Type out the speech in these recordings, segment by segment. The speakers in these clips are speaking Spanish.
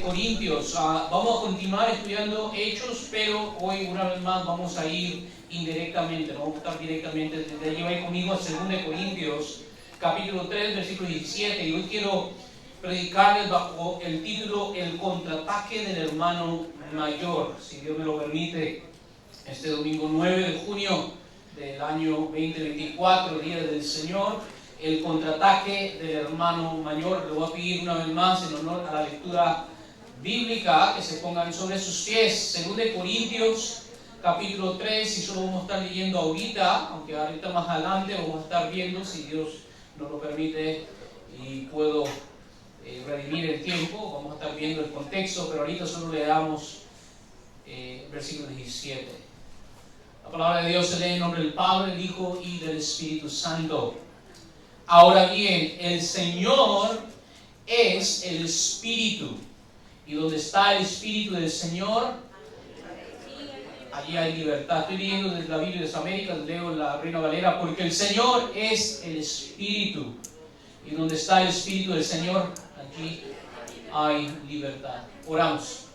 Corintios. Vamos a continuar estudiando Hechos, pero hoy una vez más vamos a ir indirectamente, no vamos a estar directamente. Desde allí va conmigo a 2 Corintios, capítulo 3, versículo 17. Y hoy quiero predicarles bajo el título El contraataque del hermano mayor, si Dios me lo permite, este domingo 9 de junio del año 2024, Día del Señor. El contraataque del hermano mayor. Le voy a pedir una vez más, en honor a la lectura bíblica, que se pongan sobre sus pies. 2 Corintios, capítulo 3, y solo vamos a estar leyendo ahorita, aunque ahorita más adelante vamos a estar viendo, si Dios nos lo permite y puedo redimir el tiempo, vamos a estar viendo el contexto, pero ahorita solo le damos versículo 17. La palabra de Dios se lee en nombre del Padre, del Hijo y del Espíritu Santo. Ahora bien, el Señor es el Espíritu, y donde está el Espíritu del Señor, allí hay libertad. Estoy leyendo desde la Biblia de las Américas, leo la Reina Valera, porque el Señor es el Espíritu, y donde está el Espíritu del Señor, allí hay libertad. Oramos.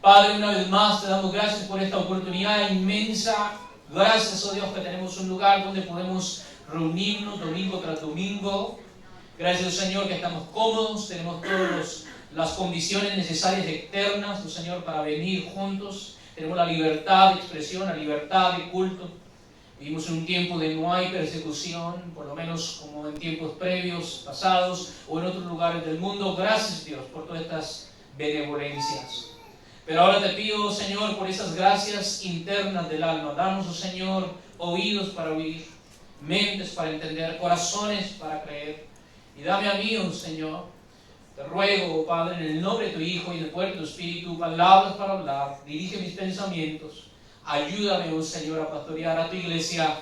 Padre, una vez más te damos gracias por esta oportunidad inmensa. Gracias, oh Dios, que tenemos un lugar donde podemos reunirnos domingo tras domingo. Gracias, Señor, que estamos cómodos, tenemos todas las condiciones necesarias externas, oh Señor, para venir juntos. Tenemos la libertad de expresión, la libertad de culto. Vivimos en un tiempo de no hay persecución, por lo menos como en tiempos previos, pasados, o en otros lugares del mundo. Gracias, Dios, por todas estas benevolencias. Pero ahora te pido, Señor, por esas gracias internas del alma. Danos, oh Señor, oídos para oír, mentes para entender, corazones para creer. Y dame a mí, oh Señor, te ruego, oh Padre, en el nombre de tu Hijo y del poder de tu Espíritu, palabras para hablar, dirige mis pensamientos. Ayúdame, oh Señor, a pastorear a tu iglesia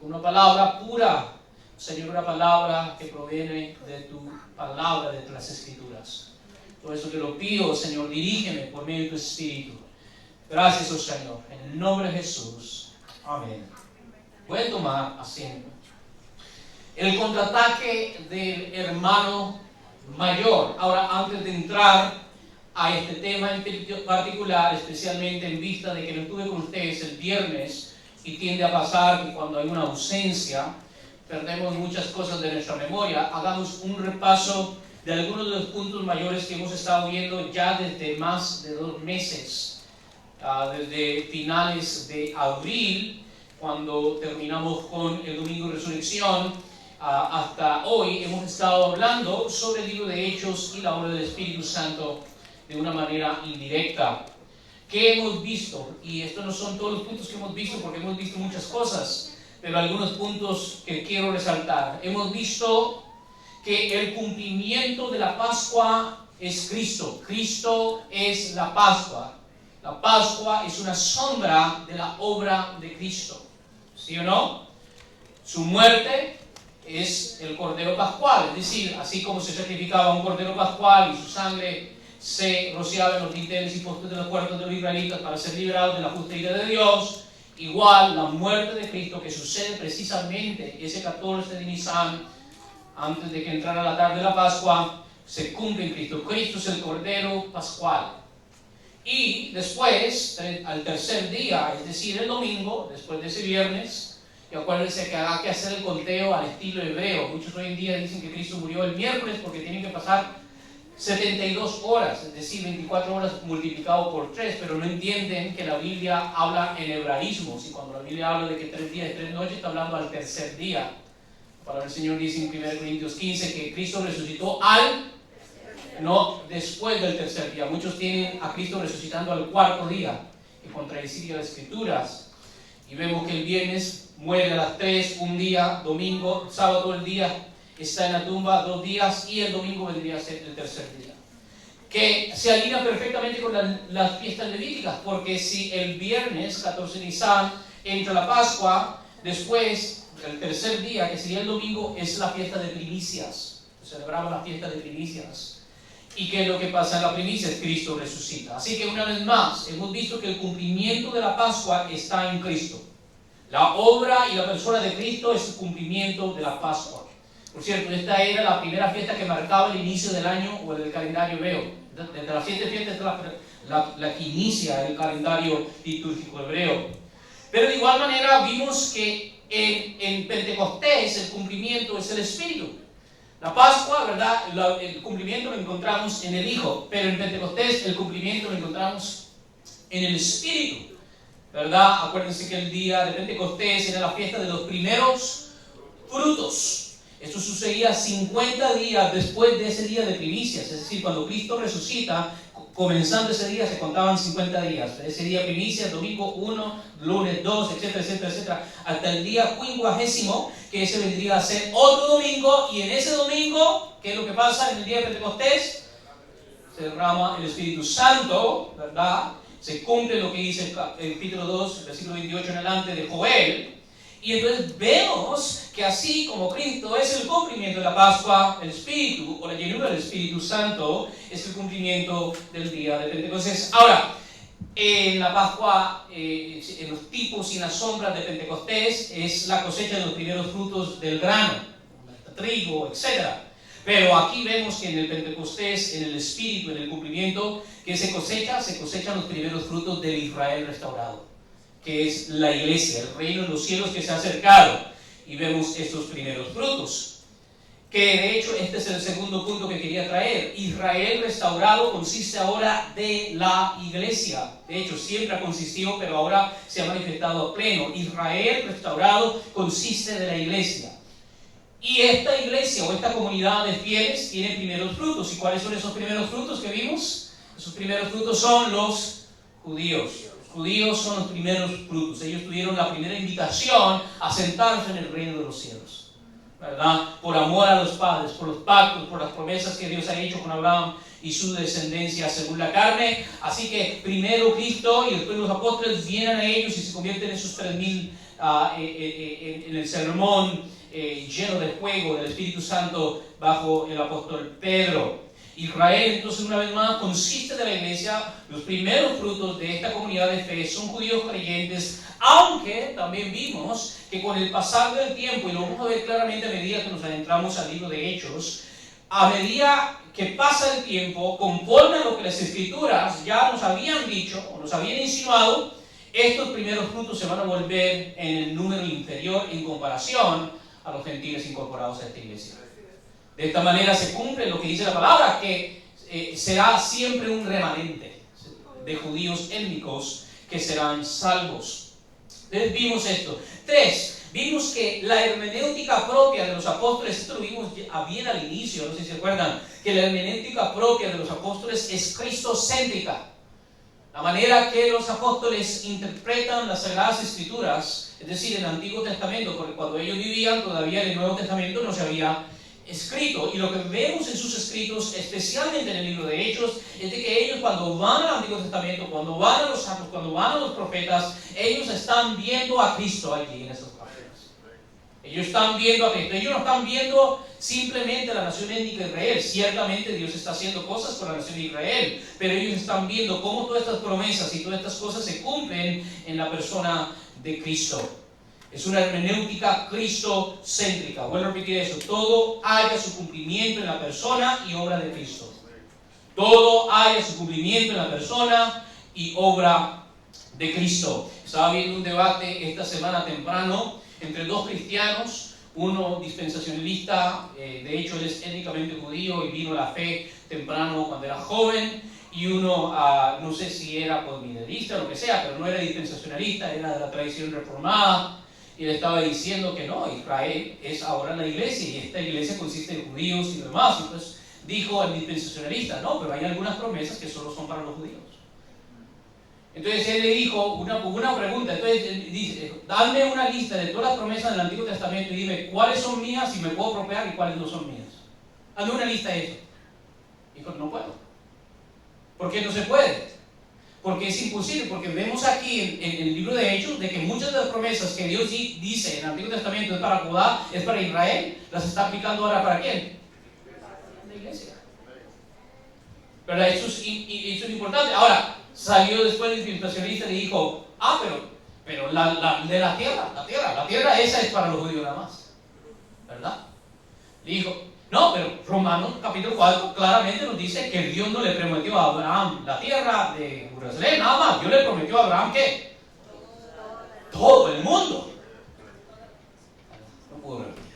con una palabra pura, Señor, una palabra que proviene de tu palabra, de las Escrituras. Todo eso te lo pido, Señor, dirígeme por medio de tu Espíritu. Gracias, oh Señor, en el nombre de Jesús. Amén. Pueden tomar asiento. El contraataque del hermano mayor. Ahora, antes de entrar a este tema en particular, especialmente en vista de que no estuve con ustedes el viernes, y tiende a pasar que cuando hay una ausencia, perdemos muchas cosas de nuestra memoria, hagamos un repaso de algunos de los puntos mayores que hemos estado viendo ya desde más de 2 meses, desde finales de abril, cuando terminamos con el Domingo de Resurrección, hasta hoy hemos estado hablando sobre el libro de Hechos y la obra del Espíritu Santo de una manera indirecta. ¿Qué hemos visto? Y estos no son todos los puntos que hemos visto, porque hemos visto muchas cosas, pero algunos puntos que quiero resaltar. Hemos visto que el cumplimiento de la Pascua es Cristo. Cristo es la Pascua. La Pascua es una sombra de la obra de Cristo. ¿Sí o no? Su muerte es el Cordero Pascual. Es decir, así como se sacrificaba un Cordero Pascual y su sangre se rociaba en los dinteles y postes de los cuartos de los israelitas para ser liberados de la justa ira de Dios, igual la muerte de Cristo, que sucede precisamente ese 14 de Nisan, antes de que entrara la tarde de la Pascua, se cumple en Cristo. Cristo es el Cordero Pascual. Y después, al tercer día, es decir, el domingo, después de ese viernes, y acuérdense que haga que hacer el conteo al estilo hebreo. Muchos hoy en día dicen que Cristo murió el miércoles porque tienen que pasar 72 horas, es decir, 24 horas multiplicado por 3, pero no entienden que la Biblia habla en hebraísmos, y cuando la Biblia habla de que 3 días y 3 noches, está hablando al tercer día. Para el Señor dice en 1 Corintios 15 que Cristo resucitó no después del tercer día. Muchos tienen a Cristo resucitando al 4º día, que contradeciría las Escrituras. Y vemos que el viernes muere a las 3, un día, domingo, sábado todo el día, está en la tumba 2 días, y el domingo vendría a ser el tercer día. Que se alinea perfectamente con las fiestas levíticas, porque si el viernes 14 de Nisan entra la Pascua, después el tercer día, que sería el domingo, es la fiesta de primicias. Celebramos la fiesta de primicias. ¿Y qué es lo que pasa en la primicia? Es Cristo resucita. Así que una vez más, hemos visto que el cumplimiento de la Pascua está en Cristo. La obra y la persona de Cristo es el cumplimiento de la Pascua. Por cierto, esta era la primera fiesta que marcaba el inicio del año o del calendario hebreo. desde las 7 fiestas es la que inicia el calendario litúrgico hebreo. Pero de igual manera vimos que en Pentecostés el cumplimiento es el Espíritu. La Pascua, ¿verdad? El cumplimiento lo encontramos en el Hijo, pero en Pentecostés el cumplimiento lo encontramos en el Espíritu, ¿verdad? Acuérdense que el día de Pentecostés era la fiesta de los primeros frutos. Esto sucedía 50 días después de ese día de primicias, es decir, cuando Cristo resucita, comenzando ese día se contaban 50 días. Ese día primicias, domingo 1, lunes 2, etcétera, etcétera, etcétera, hasta el día 50, que ese vendría a ser otro domingo, y en ese domingo, ¿qué es lo que pasa en el día de Pentecostés? Se derrama el Espíritu Santo, ¿verdad? Se cumple lo que dice el capítulo 2, versículo 28 en adelante de Joel. Y entonces vemos que así como Cristo es el cumplimiento de la Pascua, el Espíritu o la llenura del Espíritu Santo es el cumplimiento del día de Pentecostés. Ahora, en la Pascua, en los tipos y en las sombras de Pentecostés, es la cosecha de los primeros frutos del grano, trigo, etc. Pero aquí vemos que en el Pentecostés, en el Espíritu, en el cumplimiento, que se cosechan los primeros frutos del Israel restaurado, que es la iglesia, el reino de los cielos que se ha acercado, y vemos estos primeros frutos. Que de hecho este es el segundo punto que quería traer. Israel restaurado consiste ahora de la iglesia. De hecho siempre ha consistido, pero ahora se ha manifestado a pleno. Israel restaurado consiste de la iglesia. Y esta iglesia o esta comunidad de fieles tiene primeros frutos. ¿Y cuáles son esos primeros frutos que vimos? Esos primeros frutos son los judíos. Judíos son los primeros frutos. Ellos tuvieron la primera invitación a sentarse en el reino de los cielos, ¿verdad? Por amor a los padres, por los pactos, por las promesas que Dios ha hecho con Abraham y su descendencia según la carne. Así que primero Cristo y después los apóstoles vienen a ellos y se convierten en esos 3,000 en el sermón lleno de fuego del Espíritu Santo bajo el apóstol Pedro. Israel, entonces, una vez más, consiste de la iglesia. Los primeros frutos de esta comunidad de fe son judíos creyentes, aunque también vimos que con el pasar del tiempo, y lo vamos a ver claramente a medida que nos adentramos al libro de Hechos, a medida que pasa el tiempo, conforme a lo que las Escrituras ya nos habían dicho o nos habían insinuado, estos primeros frutos se van a volver en el número inferior en comparación a los gentiles incorporados a esta iglesia. De esta manera se cumple lo que dice la palabra, que será siempre un remanente de judíos étnicos que serán salvos. Entonces vimos esto. 3. Vimos que la hermenéutica propia de los apóstoles, esto lo vimos bien al inicio, no sé si se acuerdan, que la hermenéutica propia de los apóstoles es cristocéntrica. La manera que los apóstoles interpretan las Sagradas Escrituras, es decir, el Antiguo Testamento, porque cuando ellos vivían todavía el Nuevo Testamento no se había escrito, y lo que vemos en sus escritos, especialmente en el libro de Hechos, es de que ellos cuando van al Antiguo Testamento, cuando van a los santos, cuando van a los profetas, ellos están viendo a Cristo allí en esas páginas. Ellos están viendo a Cristo. Ellos no están viendo simplemente a la nación étnica de Israel. Ciertamente Dios está haciendo cosas con la nación de Israel, pero ellos están viendo cómo todas estas promesas y todas estas cosas se cumplen en la persona de Cristo. Es una hermenéutica cristocéntrica. Vuelvo a repetir eso. Todo haya su cumplimiento en la persona y obra de Cristo. Todo haya su cumplimiento en la persona y obra de Cristo. Estaba viendo un debate esta semana temprano entre dos cristianos, uno dispensacionalista, de hecho él es étnicamente judío y vino a la fe temprano cuando era joven, y uno, no sé si era postmilenista o lo que sea, pero no era dispensacionalista, era de la tradición reformada. Y le estaba diciendo que no, Israel es ahora la iglesia y esta iglesia consiste de judíos y demás. Entonces dijo el dispensacionalista, no, pero hay algunas promesas que solo son para los judíos. Entonces él le dijo una pregunta, entonces él dice, dame una lista de todas las promesas del Antiguo Testamento y dime cuáles son mías y me puedo apropiar y cuáles no son mías. Dame una lista de eso. Dijo, no puedo. ¿Por qué no se puede? Porque es imposible, porque vemos aquí en el libro de Hechos de que muchas de las promesas que Dios dice en el Antiguo Testamento es para Judá, es para Israel, las está aplicando ahora ¿para quién? La iglesia. Pero eso es importante. Ahora, salió después el dispensacionalista y le dijo, pero de la tierra esa es para los judíos nada más, ¿verdad? Le dijo, No, pero Romanos capítulo 4 claramente nos dice que Dios no le prometió a Abraham la tierra de Jerusalén, nada más. Dios le prometió a Abraham ¿qué? Todo el mundo. No puedo repetir.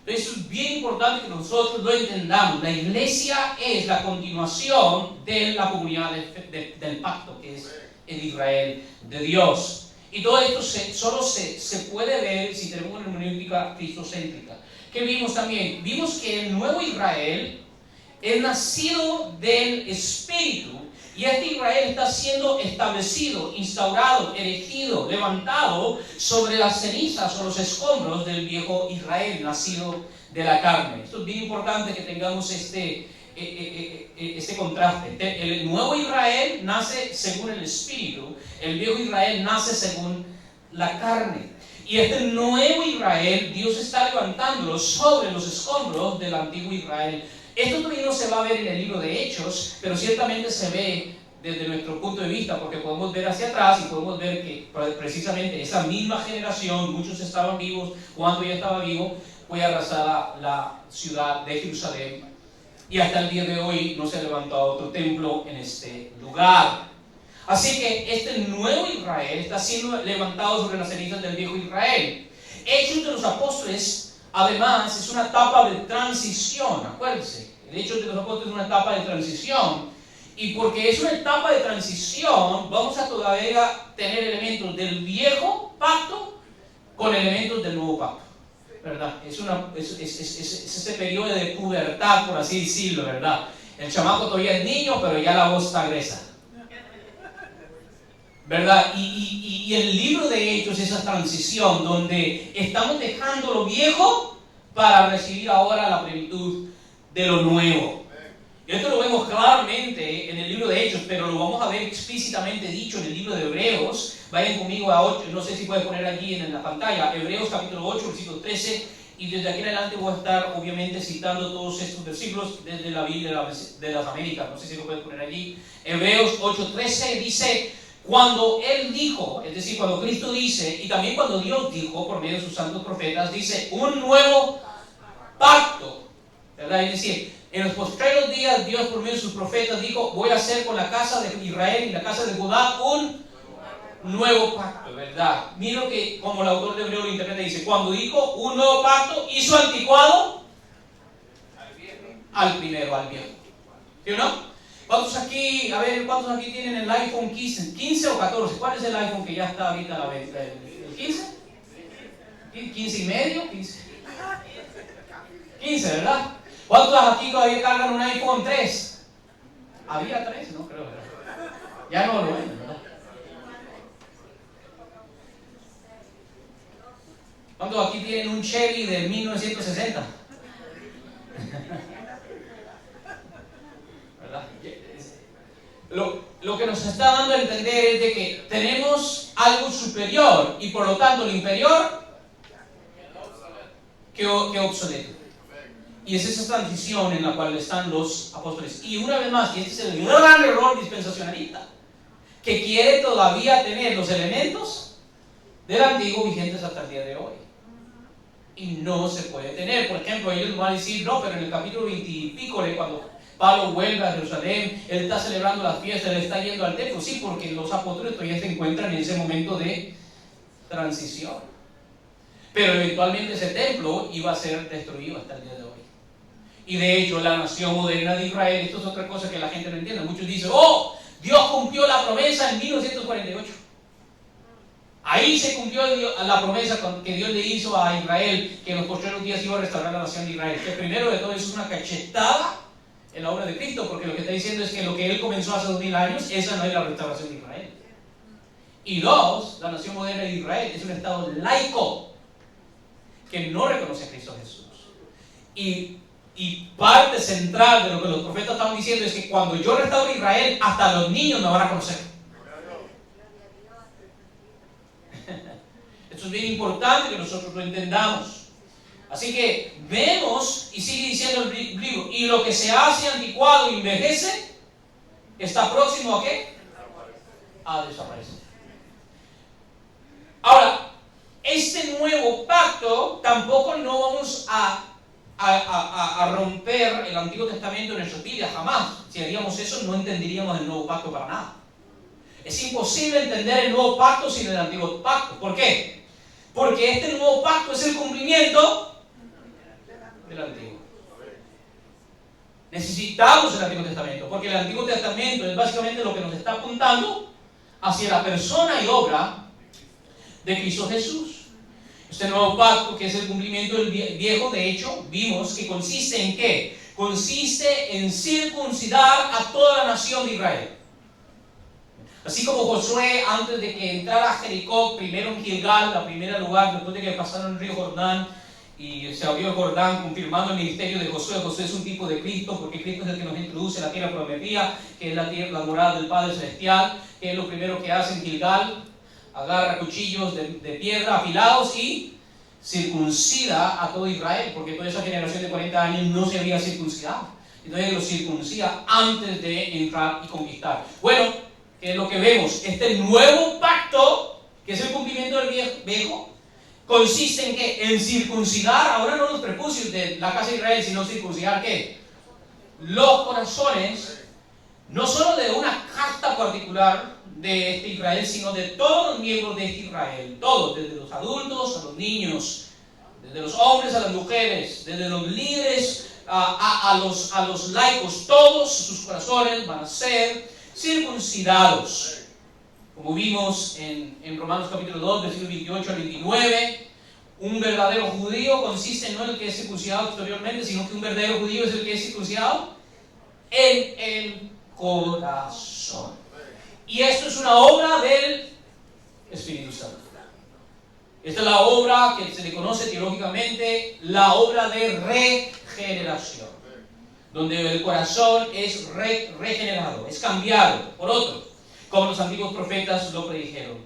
Eso es bien importante que nosotros lo entendamos. La iglesia es la continuación de la comunidad del pacto, que es el Israel de Dios. Y todo esto solo se puede ver si tenemos una hermenéutica cristocéntrica. ¿Qué vimos también? Vimos que el nuevo Israel es nacido del Espíritu, y este Israel está siendo establecido, instaurado, erigido, levantado sobre las cenizas o los escombros del viejo Israel, nacido de la carne. Esto es bien importante que tengamos este contraste. El nuevo Israel nace según el Espíritu, el viejo Israel nace según la carne. Y este nuevo Israel, Dios está levantándolo sobre los escombros del antiguo Israel. Esto todavía no se va a ver en el libro de Hechos, pero ciertamente se ve desde nuestro punto de vista, porque podemos ver hacia atrás y podemos ver que precisamente esa misma generación, muchos estaban vivos, Juan ya estaba vivo, fue arrasada la ciudad de Jerusalén, y hasta el día de hoy no se ha levantado otro templo en este lugar. Así que este nuevo Israel está siendo levantado sobre las cenizas del viejo Israel. Hechos de los Apóstoles, además, es una etapa de transición. Acuérdense, el Hechos de los Apóstoles es una etapa de transición. Y porque es una etapa de transición, vamos a todavía tener elementos del viejo pacto con elementos del nuevo pacto, ¿verdad? Es ese periodo de pubertad, por así decirlo, ¿verdad? El chamaco todavía es niño, pero ya la voz está gruesa, ¿verdad? Y el libro de Hechos es esa transición donde estamos dejando lo viejo para recibir ahora la plenitud de lo nuevo. Y esto lo vemos claramente en el libro de Hechos, pero lo vamos a ver explícitamente dicho en el libro de Hebreos. Vayan conmigo a 8, no sé si puedes poner aquí en la pantalla, Hebreos capítulo 8, versículo 13, y desde aquí en adelante voy a estar obviamente citando todos estos versículos desde la Biblia de las Américas, no sé si lo puedes poner allí. Hebreos 8, 13 dice: cuando Él dijo, es decir, cuando Cristo dice, y también cuando Dios dijo por medio de sus santos profetas, dice un nuevo pacto, ¿verdad? Es decir, en los postreros días Dios por medio de sus profetas dijo: voy a hacer con la casa de Israel y la casa de Judá un nuevo pacto, ¿verdad? Mira que como el autor de Hebreo lo interpreta, dice: cuando dijo un nuevo pacto, hizo anticuado al primero, al viejo. ¿Sí o no? ¿Cuántos aquí, a ver, cuántos aquí tienen el iPhone 15 o 14? ¿Cuál es el iPhone que ya está ahorita a la venta? ¿El 15? ¿15 y medio? 15, ¿verdad? ¿Cuántos aquí todavía cargan un iPhone 3? Había 3, no creo, ¿verdad? Ya no lo ven, ¿verdad? ¿Cuántos aquí tienen un Chevy de 1960? ¿Verdad? Lo que nos está dando a entender es de que tenemos algo superior y por lo tanto lo inferior que obsoleto. Y es esa transición en la cual están los apóstoles. Y una vez más, y este es el gran error dispensacionalista, que quiere todavía tener los elementos del antiguo vigentes hasta el día de hoy. Y no se puede tener. Por ejemplo, ellos van a decir: no, pero en el capítulo 20 y pico, cuando Pablo vuelve a Jerusalén, él está celebrando las fiestas, él está yendo al templo. Sí, porque los apóstoles todavía se encuentran en ese momento de transición. Pero eventualmente ese templo iba a ser destruido hasta el día de hoy. Y de hecho, la nación moderna de Israel, esto es otra cosa que la gente no entiende. Muchos dicen: oh, Dios cumplió la promesa en 1948. Ahí se cumplió la promesa que Dios le hizo a Israel, que en los postreros días iba a restaurar la nación de Israel. Que primero de todo es una cachetada en la obra de Cristo, porque lo que está diciendo es que lo que Él comenzó hace 2000 años, esa no es la restauración de Israel. Y dos, la nación moderna de Israel es un estado laico que no reconoce a Cristo Jesús. Y parte central de lo que los profetas estaban diciendo es que cuando yo restaure Israel, hasta los niños me van a conocer. Esto es bien importante que nosotros lo entendamos. Así que vemos, y sigue diciendo el libro: y lo que se hace anticuado y envejece, está próximo ¿a qué? A desaparecer. Ahora, este nuevo pacto tampoco no vamos a a romper el Antiguo Testamento en nuestras vidas, jamás. Si haríamos eso, no entenderíamos el Nuevo Pacto para nada. Es imposible entender el Nuevo Pacto sin el Antiguo Pacto. ¿Por qué? Porque este Nuevo Pacto es el cumplimiento del Antiguo. Necesitamos el Antiguo Testamento, porque el Antiguo Testamento es básicamente lo que nos está apuntando hacia la persona y obra de Cristo Jesús. Este nuevo pacto, que es el cumplimiento del viejo, de hecho, vimos que consiste en ¿qué? Consiste en circuncidar a toda la nación de Israel. Así como Josué, antes de que entrara a Jericó, primero en Gilgal, la primera lugar, después de que pasaron el río Jordán, y se abrió el Jordán, confirmando el ministerio de Josué. Josué es un tipo de Cristo, porque Cristo es el que nos introduce a la tierra prometida, que es la tierra, la morada del Padre Celestial, que es lo primero que hace en Gilgal. Agarra cuchillos de piedra afilados y circuncida a todo Israel, porque toda esa generación de 40 años no se había circuncidado. Entonces lo circuncida antes de entrar y conquistar. Bueno, ¿qué es lo que vemos? Este nuevo pacto, que es el cumplimiento del viejo, consiste en ¿qué? En circuncidar, ahora no los prepucios de la casa de Israel, sino circuncidar ¿qué? Los corazones, no solo de una casta particular de este Israel, sino de todos los miembros de este Israel, todos, desde los adultos a los niños, desde los hombres a las mujeres, desde los líderes a los laicos, todos sus corazones van a ser circuncidados. Como vimos en Romanos capítulo 2, versículos 28 al 29, un verdadero judío consiste no en el que es circuncidado exteriormente, sino que un verdadero judío es el que es circuncidado en el corazón. Y esto es una obra del Espíritu Santo. Esta es la obra que se le conoce teológicamente, la obra de regeneración, donde el corazón es regenerado, es cambiado por otro, como los antiguos profetas lo predijeron.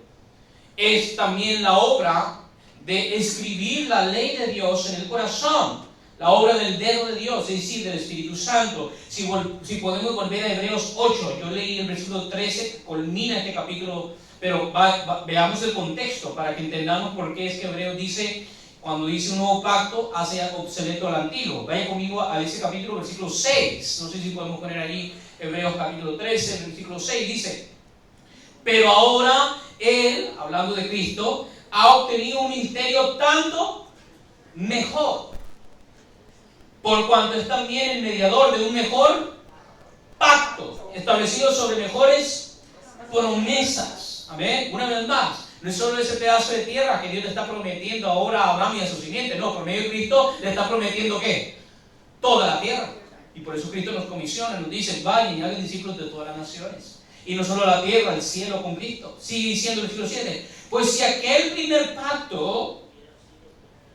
Es también la obra de escribir la ley de Dios en el corazón, la obra del dedo de Dios, es decir, del Espíritu Santo. Si podemos volver a Hebreos 8, yo leí el versículo 13, culmina este capítulo, pero veamos el contexto para que entendamos por qué es que Hebreos dice, cuando dice un nuevo pacto, hace obsoleto al antiguo. Vaya conmigo a ese capítulo, versículo 6, no sé si podemos poner ahí Hebreos capítulo 13, versículo 6, dice: pero ahora Él, hablando de Cristo, ha obtenido un ministerio tanto mejor, por cuanto es también el mediador de un mejor pacto, establecido sobre mejores promesas. Amén. Una vez más, no es solo ese pedazo de tierra que Dios le está prometiendo ahora a Abraham y a su simiente, no, por medio de Cristo le está prometiendo ¿qué? Toda la tierra. Y por eso Cristo nos comisiona, nos dice: vayan y hagan discípulos de todas las naciones. Y no solo la tierra, el cielo con Cristo. Sigue diciendo el versículo 7: pues si aquel primer pacto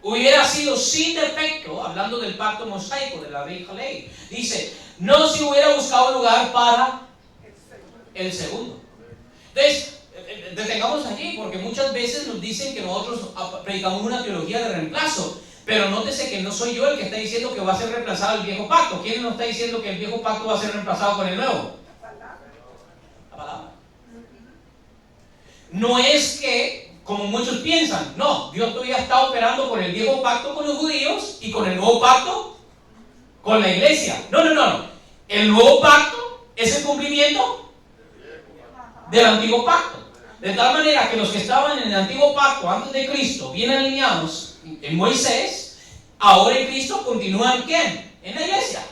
hubiera sido sin defecto, hablando del pacto mosaico, de la vieja ley, dice, no se hubiera buscado lugar para el segundo. Entonces, detengamos allí, porque muchas veces nos dicen que nosotros predicamos una teología de reemplazo, pero nótese que no soy yo el que está diciendo que va a ser reemplazado el viejo pacto. ¿Quién nos está diciendo que el viejo pacto va a ser reemplazado con el nuevo? La palabra. No es que, como muchos piensan, no, Dios todavía está operando con el viejo pacto con los judíos y con el nuevo pacto con la iglesia. No. El nuevo pacto es el cumplimiento del antiguo pacto. De tal manera que los que estaban en el antiguo pacto antes de Cristo, bien alineados en Moisés, ahora en Cristo continúan ¿en quién? En la iglesia.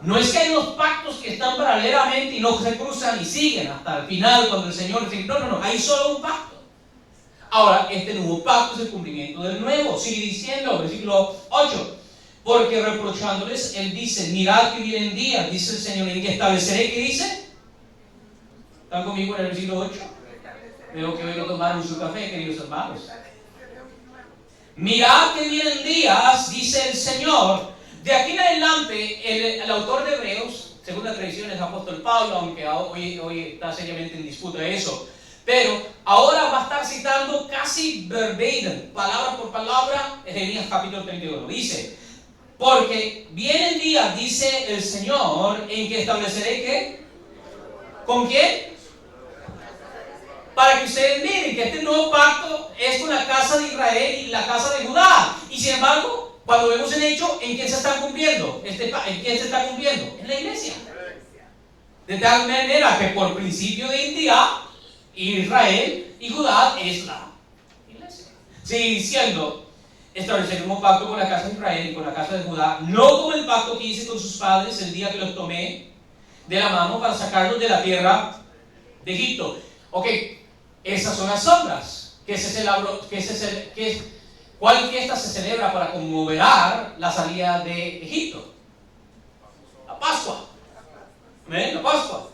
No es que hay dos pactos que están paralelamente y no se cruzan y siguen hasta el final cuando el Señor dice, no, hay solo un pacto. Ahora, este nuevo pacto es el cumplimiento del nuevo. Sigue diciendo, versículo 8, porque reprochándoles, Él dice, mirad que vienen días, dice el Señor, en que estableceré, ¿qué dice? ¿Están conmigo en el versículo 8? Veo que hoy no tomaron su café, queridos hermanos. Mirad que vienen días, dice el Señor. De aquí en adelante, el autor de Hebreos, según la tradición, es el apóstol Pablo, aunque hoy está seriamente en disputa eso. Pero ahora va a estar citando casi verbatim, palabra por palabra, Jeremías capítulo 31. Dice, porque vienen días, dice el Señor, en que estableceré ¿qué? ¿Con quién? Para que ustedes miren que este nuevo pacto es con la casa de Israel y la casa de Judá. Y sin embargo, cuando vemos el hecho, ¿en quién se está cumpliendo? ¿En quién se está cumpliendo? En la iglesia. De tal manera que por principio de identidad, Israel y Judá es la iglesia. Sigue diciendo, establecer un pacto con la casa de Israel y con la casa de Judá, no como el pacto que hice con sus padres el día que los tomé de la mano para sacarlos de la tierra de Egipto. Ok, esas son las sombras. ¿Cuál fiesta se celebra para conmemorar la salida de Egipto? La Pascua. ¿Ven? La Pascua.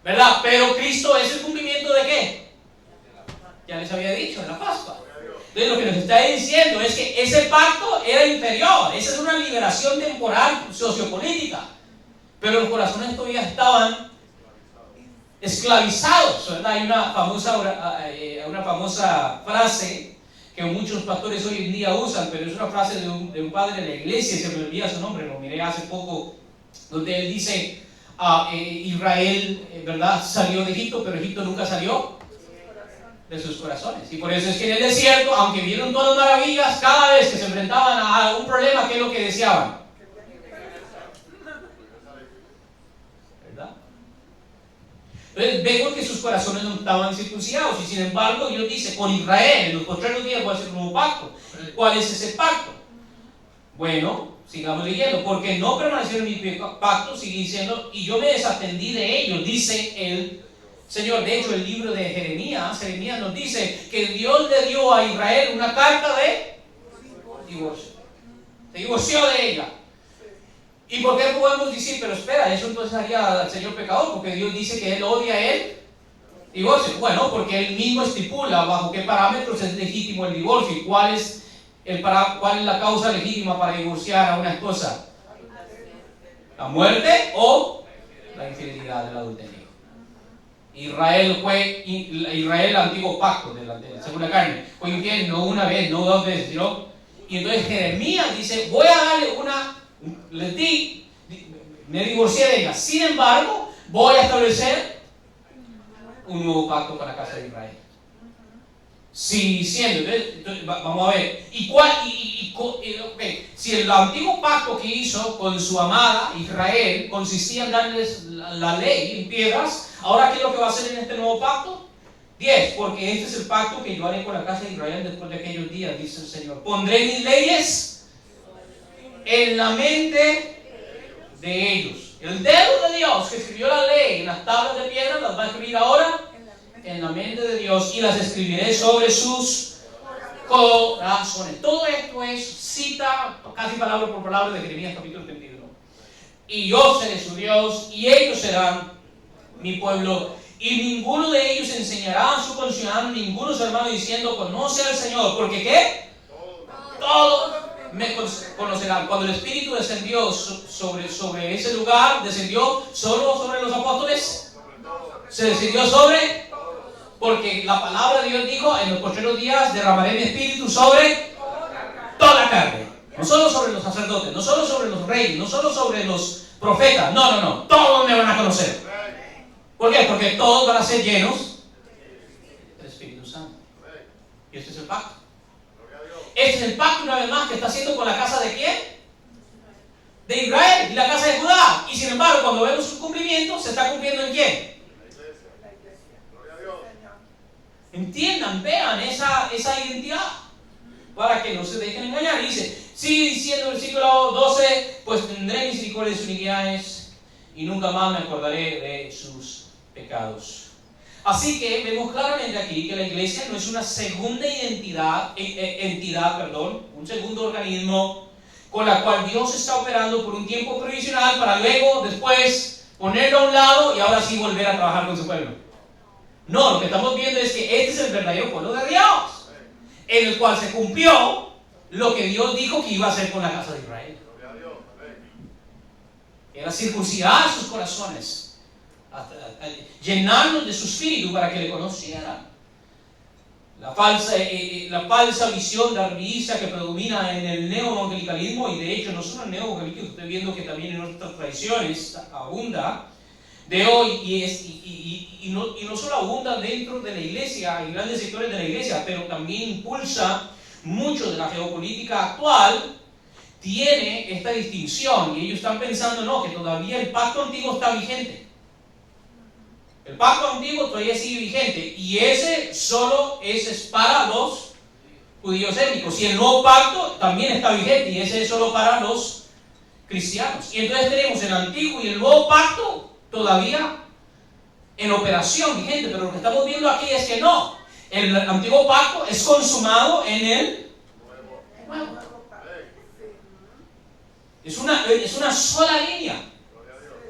¿Verdad? Pero Cristo es el cumplimiento ¿de qué? Ya les había dicho, de la Pascua. Entonces lo que nos está diciendo es que ese pacto era inferior. Esa es una liberación temporal sociopolítica. Pero los corazones todavía estaban esclavizados, ¿verdad? Hay una famosa frase que muchos pastores hoy en día usan, pero es una frase de un padre de la iglesia, se me olvida su nombre, lo miré hace poco, donde él dice, Israel, ¿verdad?, salió de Egipto, pero Egipto nunca salió de sus corazones. Y por eso es que en el desierto, aunque vieron todas las maravillas, cada vez que se enfrentaban a algún problema, ¿qué es lo que deseaban? Entonces vemos que sus corazones no estaban circuncidados y sin embargo Dios dice, con Israel en los postreros días voy a hacer un nuevo pacto. ¿Cuál es ese pacto? Bueno, sigamos leyendo, porque no permanecieron en mi pacto, sigue diciendo, y yo me desatendí de ellos, dice el Señor. De hecho, el libro de Jeremías nos dice que Dios le dio a Israel una carta de divorcio. Se divorció de ella. ¿Y por qué podemos decir, pero espera, eso entonces haría al Señor pecador? Porque Dios dice que Él odia el divorcio. Bueno, porque Él mismo estipula bajo qué parámetros es legítimo el divorcio y cuál es la causa legítima para divorciar a una esposa. La muerte o la infidelidad del adulterio. Israel, el antiguo pacto según la carne, fue infiel no una vez, no dos veces, sino. Y entonces Jeremías dice, voy a darle me divorcié de ella, sin embargo voy a establecer un nuevo pacto con la casa de Israel. Sí, diciendo, entonces, vamos a ver, si el antiguo pacto que hizo con su amada Israel consistía en darles la ley en piedras, ahora ¿qué es lo que va a hacer en este nuevo pacto? 10, porque este es el pacto que yo haré con la casa de Israel después de aquellos días, dice el Señor. Pondré mis leyes en la mente de ellos. El dedo de Dios que escribió la ley en las tablas de piedra las va a escribir ahora en la mente de Dios y las escribiré sobre sus corazones. Todo esto es cita casi palabra por palabra de Jeremías capítulo 31. Y yo seré su Dios y ellos serán mi pueblo. Y ninguno de ellos enseñará a su conciudadano, ninguno de su hermano diciendo, conoce al Señor. Porque ¿qué? Todos me conocerán. Cuando el Espíritu descendió sobre ese lugar, descendió solo sobre los apóstoles, se descendió sobre, porque la palabra de Dios dijo, en los postreros días derramaré mi Espíritu sobre toda carne, no solo sobre los sacerdotes, no solo sobre los reyes, no solo sobre los profetas, no, todos me van a conocer. ¿Por qué? Porque todos van a ser llenos del Espíritu Santo. Y este es el pacto. Este es el pacto, una vez más, que está haciendo con la casa de ¿quién? De Israel y la casa de Judá. Y sin embargo, cuando vemos su cumplimiento, ¿se está cumpliendo en quién? La iglesia. Gloria a Dios. Entiendan, vean esa identidad, para que no se dejen engañar. Dice, sigue diciendo el versículo 12, pues tendré misericordia de sus iniquidades y nunca más me acordaré de sus pecados. Así que vemos claramente aquí que la iglesia no es una segunda entidad, un segundo organismo con la cual Dios está operando por un tiempo provisional para luego, después, ponerlo a un lado y ahora sí volver a trabajar con su pueblo. No, lo que estamos viendo es que este es el verdadero pueblo de Dios, en el cual se cumplió lo que Dios dijo que iba a hacer con la casa de Israel. Era circuncidar sus corazones, llenarnos de su espíritu para que le conocieran. La falsa visión darwinista que predomina en el neoevangelicalismo, y de hecho no solo en el neoevangelicalismo, estoy viendo que también en otras tradiciones abunda de hoy, y no solo abunda dentro de la iglesia, en grandes sectores de la iglesia, pero también impulsa mucho de la geopolítica actual, tiene esta distinción y ellos están pensando, no, que todavía el pacto antiguo está vigente. El pacto antiguo todavía sigue vigente y ese solo es para los judíos étnicos. Y el nuevo pacto también está vigente y ese es solo para los cristianos. Y entonces tenemos el antiguo y el nuevo pacto todavía en operación vigente, pero lo que estamos viendo aquí es que no. El antiguo pacto es consumado en el nuevo. Es una sola línea,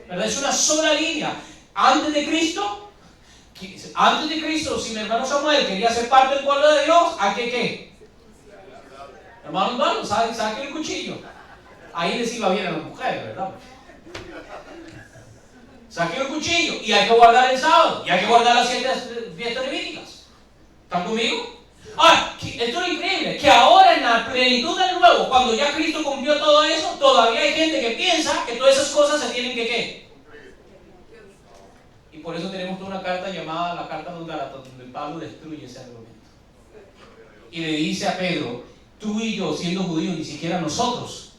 ¿verdad? Es una sola línea. Antes de Cristo, si mi hermano Samuel quería ser parte del pueblo de Dios, ¿a qué? Hermano Osvaldo, saque el cuchillo. Ahí les iba bien a las mujeres, ¿verdad? Saque el cuchillo y hay que guardar el sábado y hay que guardar las fiestas levíticas. ¿Están conmigo? Ahora, esto es increíble, que ahora en la plenitud del nuevo, cuando ya Cristo cumplió todo eso, todavía hay gente que piensa que todas esas cosas se tienen que ¿qué? Y por eso tenemos toda una carta llamada la carta de los Gálatas, donde Pablo destruye ese argumento. Y le dice a Pedro, tú y yo, siendo judíos, ni siquiera nosotros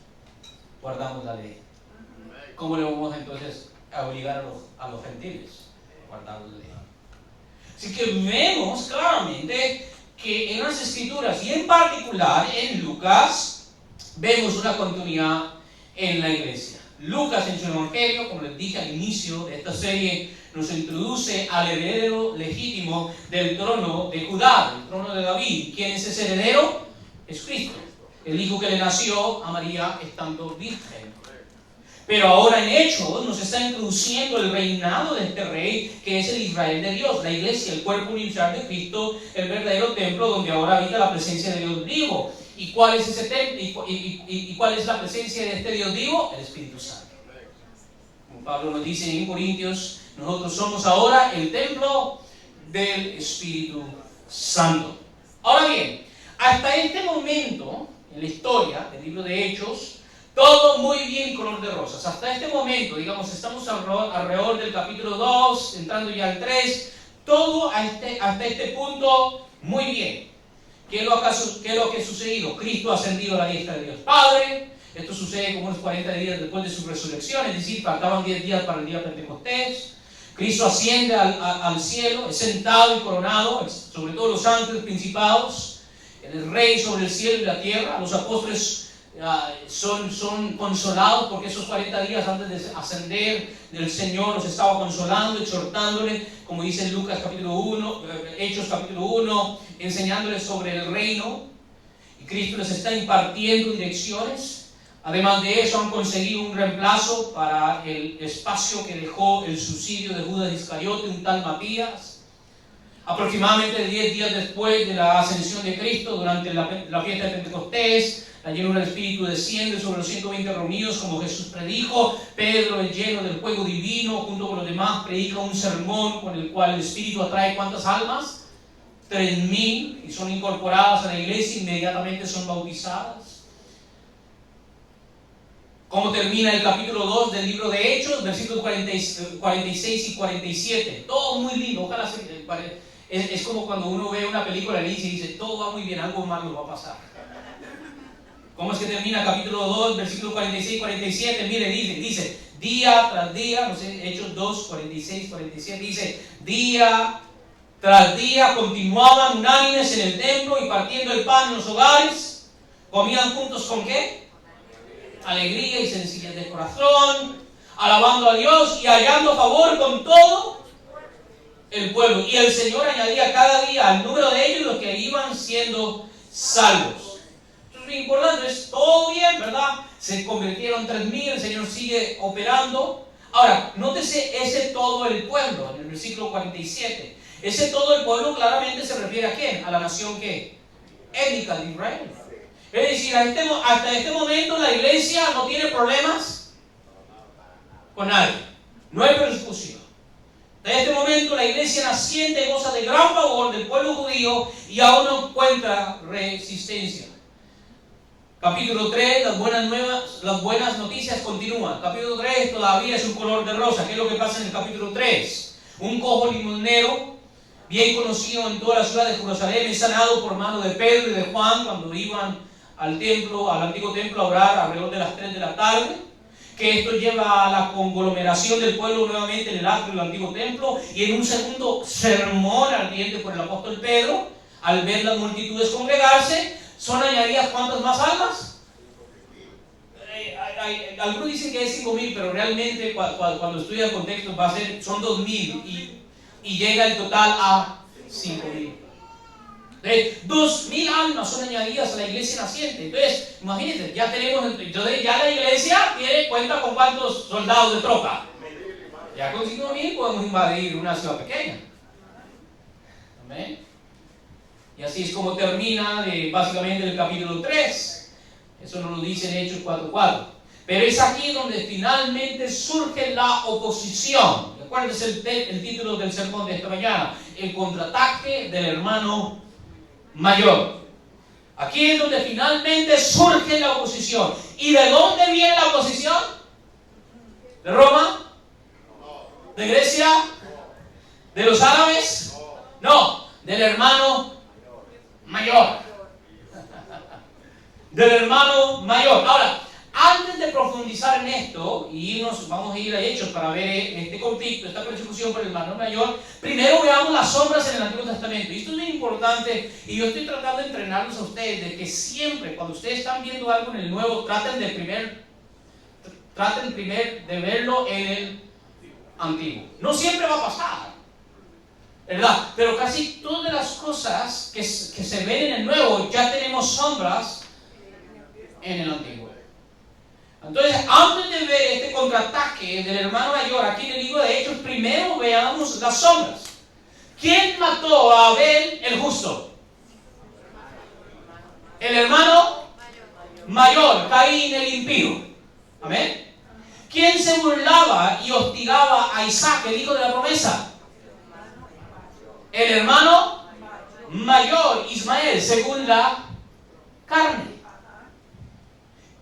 guardamos la ley. ¿Cómo le vamos entonces a obligar a los gentiles a guardar la ley? Así que vemos claramente que en las Escrituras, y en particular en Lucas, vemos una continuidad en la iglesia. Lucas en su Evangelio, como les dije al inicio de esta serie, nos introduce al heredero legítimo del trono de Judá, del trono de David. ¿Quién es ese heredero? Es Cristo, el hijo que le nació a María estando virgen. Pero ahora en Hechos nos está introduciendo el reinado de este rey, que es el Israel de Dios, la iglesia, el cuerpo universal de Cristo, el verdadero templo donde ahora habita la presencia de Dios vivo. ¿Y cuál es ese templo? ¿Y cuál es la presencia de este Dios vivo? El Espíritu Santo. Como Pablo nos dice en Corintios, nosotros somos ahora el templo del Espíritu Santo. Ahora bien, hasta este momento, en la historia del libro de Hechos, todo muy bien, color de rosas. Hasta este momento, digamos, estamos alrededor del capítulo 2, entrando ya al 3, todo hasta este punto muy bien. ¿Qué es lo que ha sucedido? Cristo ha ascendido a la diestra de Dios Padre. Esto sucede como unos 40 días después de su resurrección, es decir, faltaban 10 días para el día de Pentecostés. Cristo asciende al cielo, es sentado y coronado, sobre todo los ángeles principados, el rey sobre el cielo y la tierra. Los apóstoles son consolados porque esos 40 días antes de ascender del Señor los estaba consolando, exhortándole, como dice en Lucas capítulo 1, Hechos capítulo 1, enseñándoles sobre el reino, y Cristo les está impartiendo direcciones. Además de eso, han conseguido un reemplazo para el espacio que dejó el suicidio de Judas Iscariote, un tal Matías. Aproximadamente 10 días después de la ascensión de Cristo, durante la fiesta de Pentecostés, la llenura del Espíritu desciende sobre los 120 reunidos, como Jesús predijo. Pedro, el lleno del fuego divino, junto con los demás, predica un sermón con el cual el Espíritu atrae ¿cuántas almas? 3,000, y son incorporadas a la iglesia, inmediatamente son bautizadas. ¿Cómo termina el capítulo 2 del libro de Hechos? Versículos 46 y 47. Todo muy lindo, ojalá es como cuando uno ve una película y dice, todo va muy bien, algo malo va a pasar. ¿Cómo es que termina el capítulo 2, versículos 46 y 47? Mire, dice, día tras día, no sé, Hechos 2, 46, 47, dice, día tras día continuaban unánimes en el templo y partiendo el pan en los hogares, comían juntos ¿con qué? Alegría y sencillez de corazón, alabando a Dios y hallando favor con todo el pueblo. Y el Señor añadía cada día al número de ellos los que iban siendo salvos. Esto es muy importante, es todo bien, ¿verdad? Se convirtieron 3,000, el Señor sigue operando. Ahora, nótese ese todo el pueblo, en el versículo 47. Ese todo el pueblo claramente se refiere ¿a quién? A la nación ¿qué? Étnica de Israel. Es decir, hasta este momento la iglesia no tiene problemas con nadie. No hay persecución. Hasta este momento la iglesia naciente goza de gran favor del pueblo judío y aún no encuentra resistencia. Capítulo 3, las buenas noticias continúan. Capítulo 3 todavía es un color de rosa. ¿Qué es lo que pasa en el capítulo 3? Un cojo limonero, bien conocido en toda la ciudad de Jerusalén, es sanado por mano de Pedro y de Juan cuando iban al templo, al antiguo templo, a orar alrededor de las 3 de la tarde, que esto lleva a la conglomeración del pueblo nuevamente en el atrio del antiguo templo, y en un segundo sermón ardiente por el apóstol Pedro, al ver las multitudes congregarse, son añadidas ¿cuántas más almas? Algunos dicen que es 5,000, pero realmente cuando estudia el contexto son 2,000 y llega el total a 5,000. 2,000 almas son añadidas a la iglesia naciente. Entonces, imagínense, ya la iglesia cuenta con cuántos soldados de tropa. Ya con 5,000 podemos invadir una ciudad pequeña. Amén. Y así es como termina básicamente el capítulo 3. Eso nos lo dice en Hechos 4:4. Pero es aquí donde finalmente surge la oposición. Acuérdense el título del sermón de esta mañana: el contraataque del hermano mayor. Aquí es donde finalmente surge la oposición. ¿Y de dónde viene la oposición? ¿De Roma? ¿De Grecia? ¿De los árabes? No, del hermano mayor. Del hermano mayor. Ahora, antes de profundizar en esto y vamos a ir a Hechos para ver este conflicto, esta persecución por el hermano mayor, primero veamos las sombras en el Antiguo Testamento. Y esto es muy importante, y yo estoy tratando de entrenarlos a ustedes de que siempre cuando ustedes están viendo algo en el Nuevo, traten primero de verlo en el Antiguo. No siempre va a pasar, ¿verdad? Pero casi todas las cosas que se ven en el Nuevo ya tenemos sombras en el Antiguo. Entonces, antes de ver este contraataque del hermano mayor aquí en el libro de Hechos, primero veamos las sombras. ¿Quién mató a Abel el justo? El hermano mayor, Caín el impío. Amén. ¿Quién se burlaba y hostigaba a Isaac, el hijo de la promesa? El hermano mayor, Ismael, según la carne.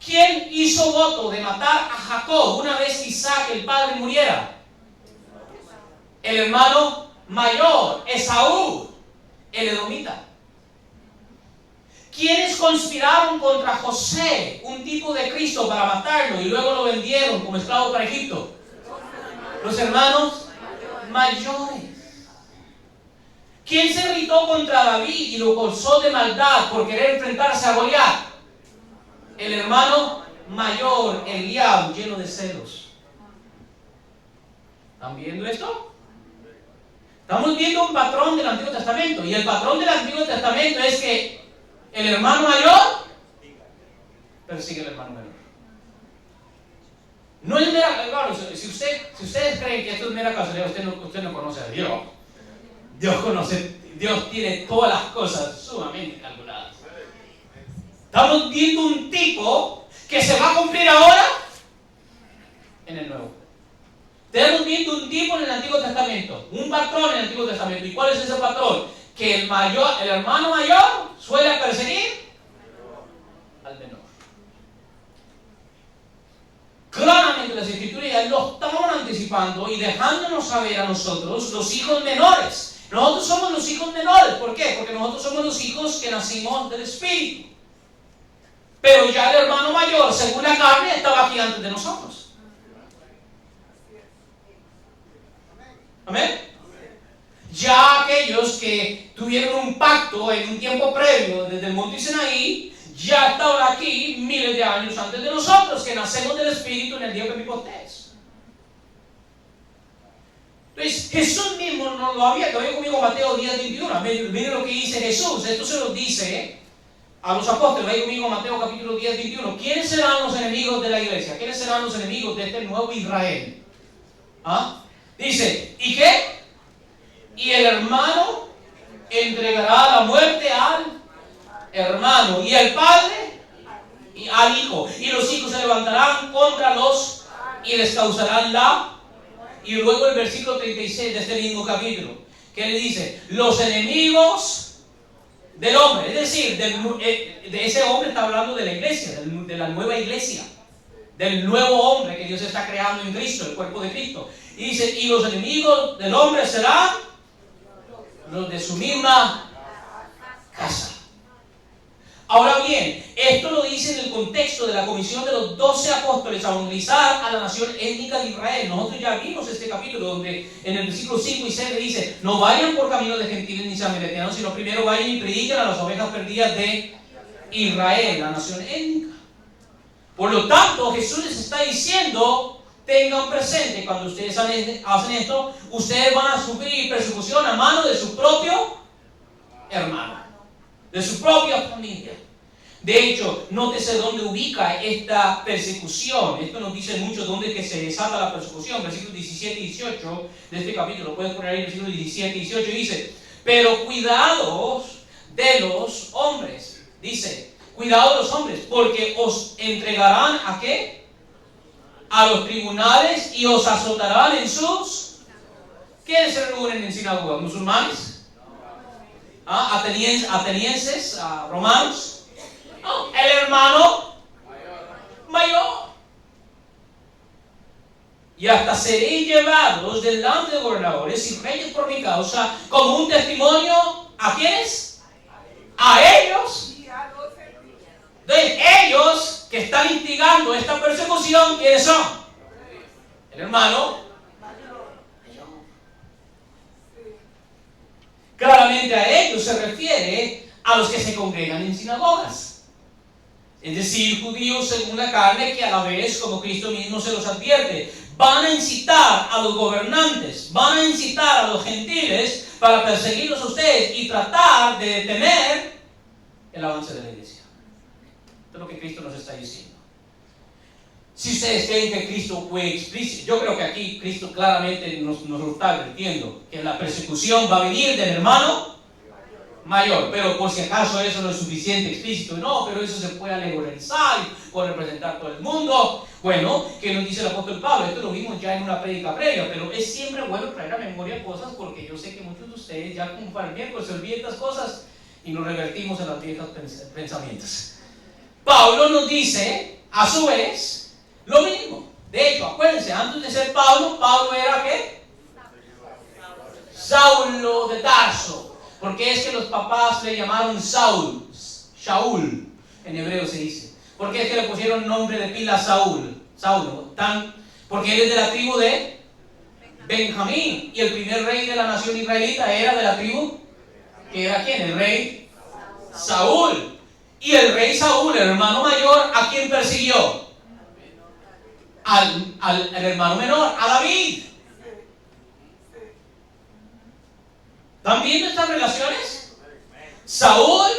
¿Quién hizo voto de matar a Jacob una vez Isaac, el padre, muriera? El hermano mayor, Esaú, el edomita. ¿Quiénes conspiraron contra José, un tipo de Cristo, para matarlo y luego lo vendieron como esclavo para Egipto? Los hermanos mayores. ¿Quién se irritó contra David y lo acusó de maldad por querer enfrentarse a Goliat? El hermano mayor, Eliab, lleno de celos. ¿Están viendo esto? Estamos viendo un patrón del Antiguo Testamento. Y el patrón del Antiguo Testamento es que el hermano mayor persigue al hermano menor. No es mera, claro, si ustedes creen que esto es mera casualidad, usted no conoce a Dios. Dios tiene todas las cosas sumamente calculadas. Estamos viendo un tipo que se va a cumplir ahora en el Nuevo. Estamos viendo un tipo en el Antiguo Testamento, un patrón en el Antiguo Testamento. ¿Y cuál es ese patrón? Que el hermano mayor suele perseguir al menor. Claramente las Escrituras ya lo estaban anticipando y dejándonos saber a nosotros, los hijos menores. Nosotros somos los hijos menores. ¿Por qué? Porque nosotros somos los hijos que nacimos del Espíritu. Pero ya el hermano mayor, según la carne, estaba aquí antes de nosotros. Amén. Ya aquellos que tuvieron un pacto en un tiempo previo desde el monte Sinaí, ya estaban aquí miles de años antes de nosotros, que nacemos del Espíritu en el día de Pentecostés. Entonces, Jesús mismo no lo había, todavía conmigo Mateo 10:21. Miren lo que dice Jesús. Esto se lo dice a los apóstoles. Vaya conmigo Mateo capítulo 10:21. ¿Quiénes serán los enemigos de la iglesia? ¿Quiénes serán los enemigos de este nuevo Israel? ¿Ah? Dice, ¿y qué? Y el hermano entregará la muerte al hermano, y el padre y al hijo, y los hijos se levantarán contra los y les causarán la. Y luego el versículo 36 de este mismo capítulo, que le dice, los enemigos del hombre, es decir, de ese hombre está hablando de la iglesia, de la nueva iglesia, del nuevo hombre que Dios está creando en Cristo, el cuerpo de Cristo. Y dice, y los enemigos del hombre serán los de su misma casa. Ahora bien, esto lo dice en el contexto de la comisión de los 12 apóstoles a evangelizar a la nación étnica de Israel. Nosotros ya vimos este capítulo donde en el versículo 5 y 6 le dice: no vayan por caminos de gentiles ni samaritanos, sino primero vayan y prediquen a las ovejas perdidas de Israel, la nación étnica. Por lo tanto, Jesús les está diciendo: tengan presente, cuando ustedes hacen esto, ustedes van a sufrir persecución a mano de su propio hermano, de su propia familia. De hecho, nótese dónde ubica esta persecución. Esto nos dice mucho dónde que se desata la persecución. Versículos 17 y 18 de este capítulo. Puedes poner ahí versículos 17 y 18. Dice: pero cuidados de los hombres. Dice: cuidado de los hombres, porque os entregarán ¿a qué? A los tribunales y os azotarán en sus... ¿Quiénes se reúnen en sinagoga? ¿Musulmanes? ¿Atenienses? ¿Romanos? No, el hermano mayor. Y hasta seréis llevados delante de gobernadores y reyes por mi causa, como un testimonio. ¿A quiénes? A ellos. Entonces, ellos que están instigando esta persecución, ¿quiénes son? El hermano mayor. Claramente a ellos se refiere a los que se congregan en sinagogas. Es decir, judíos según la carne, que a la vez, como Cristo mismo se los advierte, van a incitar a los gobernantes, van a incitar a los gentiles para perseguirlos a ustedes y tratar de detener el avance de la iglesia. Esto es lo que Cristo nos está diciendo. Si ustedes creen que Cristo fue explícito, yo creo que aquí Cristo claramente nos lo está advirtiendo, que la persecución va a venir del hermano mayor, pero por si acaso eso no es suficiente explícito, no, pero eso se puede alegorizar y puede representar todo el mundo. Bueno, ¿qué nos dice el apóstol Pablo? Esto lo vimos ya en una prédica previa, pero es siempre bueno traer a memoria cosas, porque yo sé que muchos de ustedes ya como para el miércoles se olvidan estas cosas y nos revertimos en los viejos pensamientos. Pablo nos dice, a su vez, lo mismo. De hecho, acuérdense, antes de ser Pablo, Pablo era ¿qué? Saulo de Tarso. Porque es que los papás le llamaron Saúl, Shaul, en hebreo se dice. Porque es que le pusieron nombre de pila Saulo, porque él es de la tribu de Benjamín. Y el primer rey de la nación israelita era de la tribu, que era ¿quién? El rey Saúl. Y el rey Saúl, el hermano mayor, ¿a quién persiguió? Al hermano menor, a David. ¿Están viendo estas relaciones? Saúl,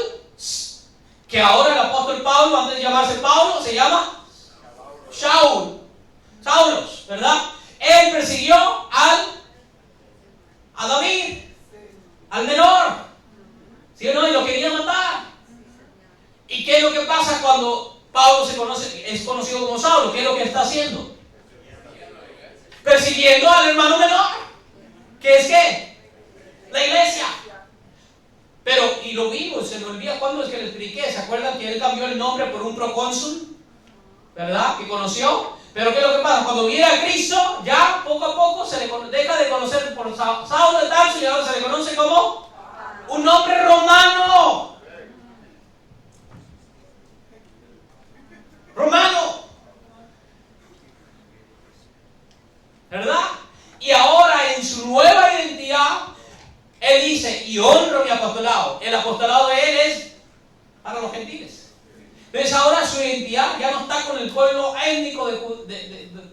que ahora el apóstol Pablo, antes de llamarse Pablo, se llama Shaul. Saulos, ¿verdad? Él persiguió a David, al menor. ¿Sí o no? Y lo quería matar. ¿Y qué es lo que pasa cuando Pablo es conocido como Saulo? ¿Qué es lo que está haciendo? Persiguiendo al hermano menor. ¿Qué es qué? La iglesia. Pero, y lo vimos, se me olvida cuándo es que les expliqué. ¿Se acuerdan que él cambió el nombre por un procónsul? ¿Verdad? Que conoció. Pero ¿qué es lo que pasa? Cuando viene a Cristo, ya poco a poco se le deja de conocer por Saulo de Tarso y ahora se le conoce como un nombre romano. Romano. ¿Verdad? Y ahora en su nueva identidad, él dice, y honro mi apostolado. El apostolado de él es para los gentiles. Entonces ahora su identidad ya no está con el pueblo étnico de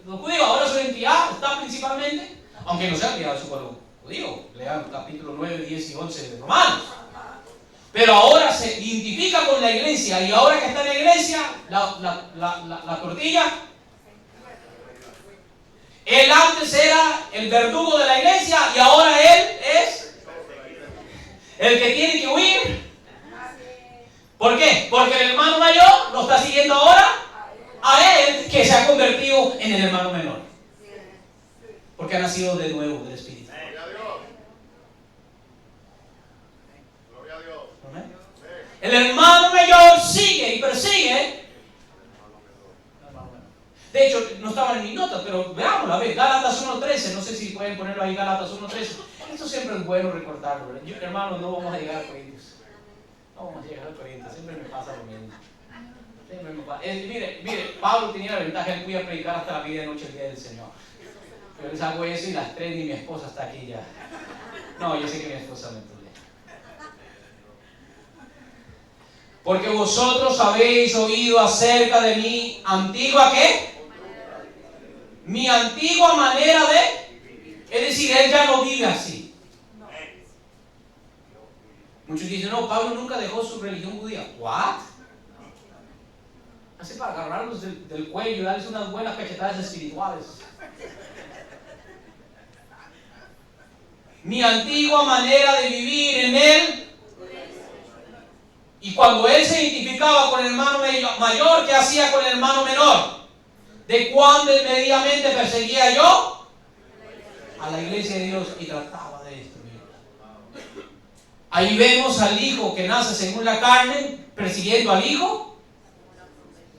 los judíos. Ahora su identidad está principalmente, aunque no se ha olvidado de su pueblo judío. Lean capítulo 9, 10 y 11 de Romanos. Pero ahora se identifica con la iglesia. Y ahora que está en la iglesia, la tortilla. Él antes era el verdugo de la iglesia y ahora él es el que tiene que huir. ¿Por qué? Porque el hermano mayor lo está siguiendo ahora a él, que se ha convertido en el hermano menor. Porque ha nacido de nuevo del Espíritu. Gloria a Dios. ¿Amén? El hermano mayor sigue y persigue. De hecho, no estaban en mis notas, pero veámoslo, a ver, Gálatas 1.13, no sé si pueden ponerlo ahí, Gálatas 1.13. Esto siempre es bueno recordarlo, ¿verdad? Hermanos, no vamos a llegar a ellos. No vamos a llegar a Corintios, siempre me pasa lo mismo. Siempre me pasa. Mire, Pablo tenía la ventaja, él podía predicar hasta la medianoche el día del Señor. Yo les hago eso y las 3 y mi esposa está aquí ya. No, yo sé que mi esposa me entendía. Porque vosotros habéis oído acerca de mi antigua, ¿qué? Mi antigua manera de... Es decir, él ya no vive así. Muchos dicen, no, Pablo nunca dejó su religión judía. ¿What? Así para agarrarlos del cuello y darles unas buenas cachetadas espirituales. Mi antigua manera de vivir en él. Y cuando él se identificaba con el hermano mayor, ¿qué hacía con el hermano menor? ¿De cuán desmedidamente perseguía yo a la iglesia de Dios y trataba de destruirla? Ahí vemos al hijo que nace según la carne persiguiendo al hijo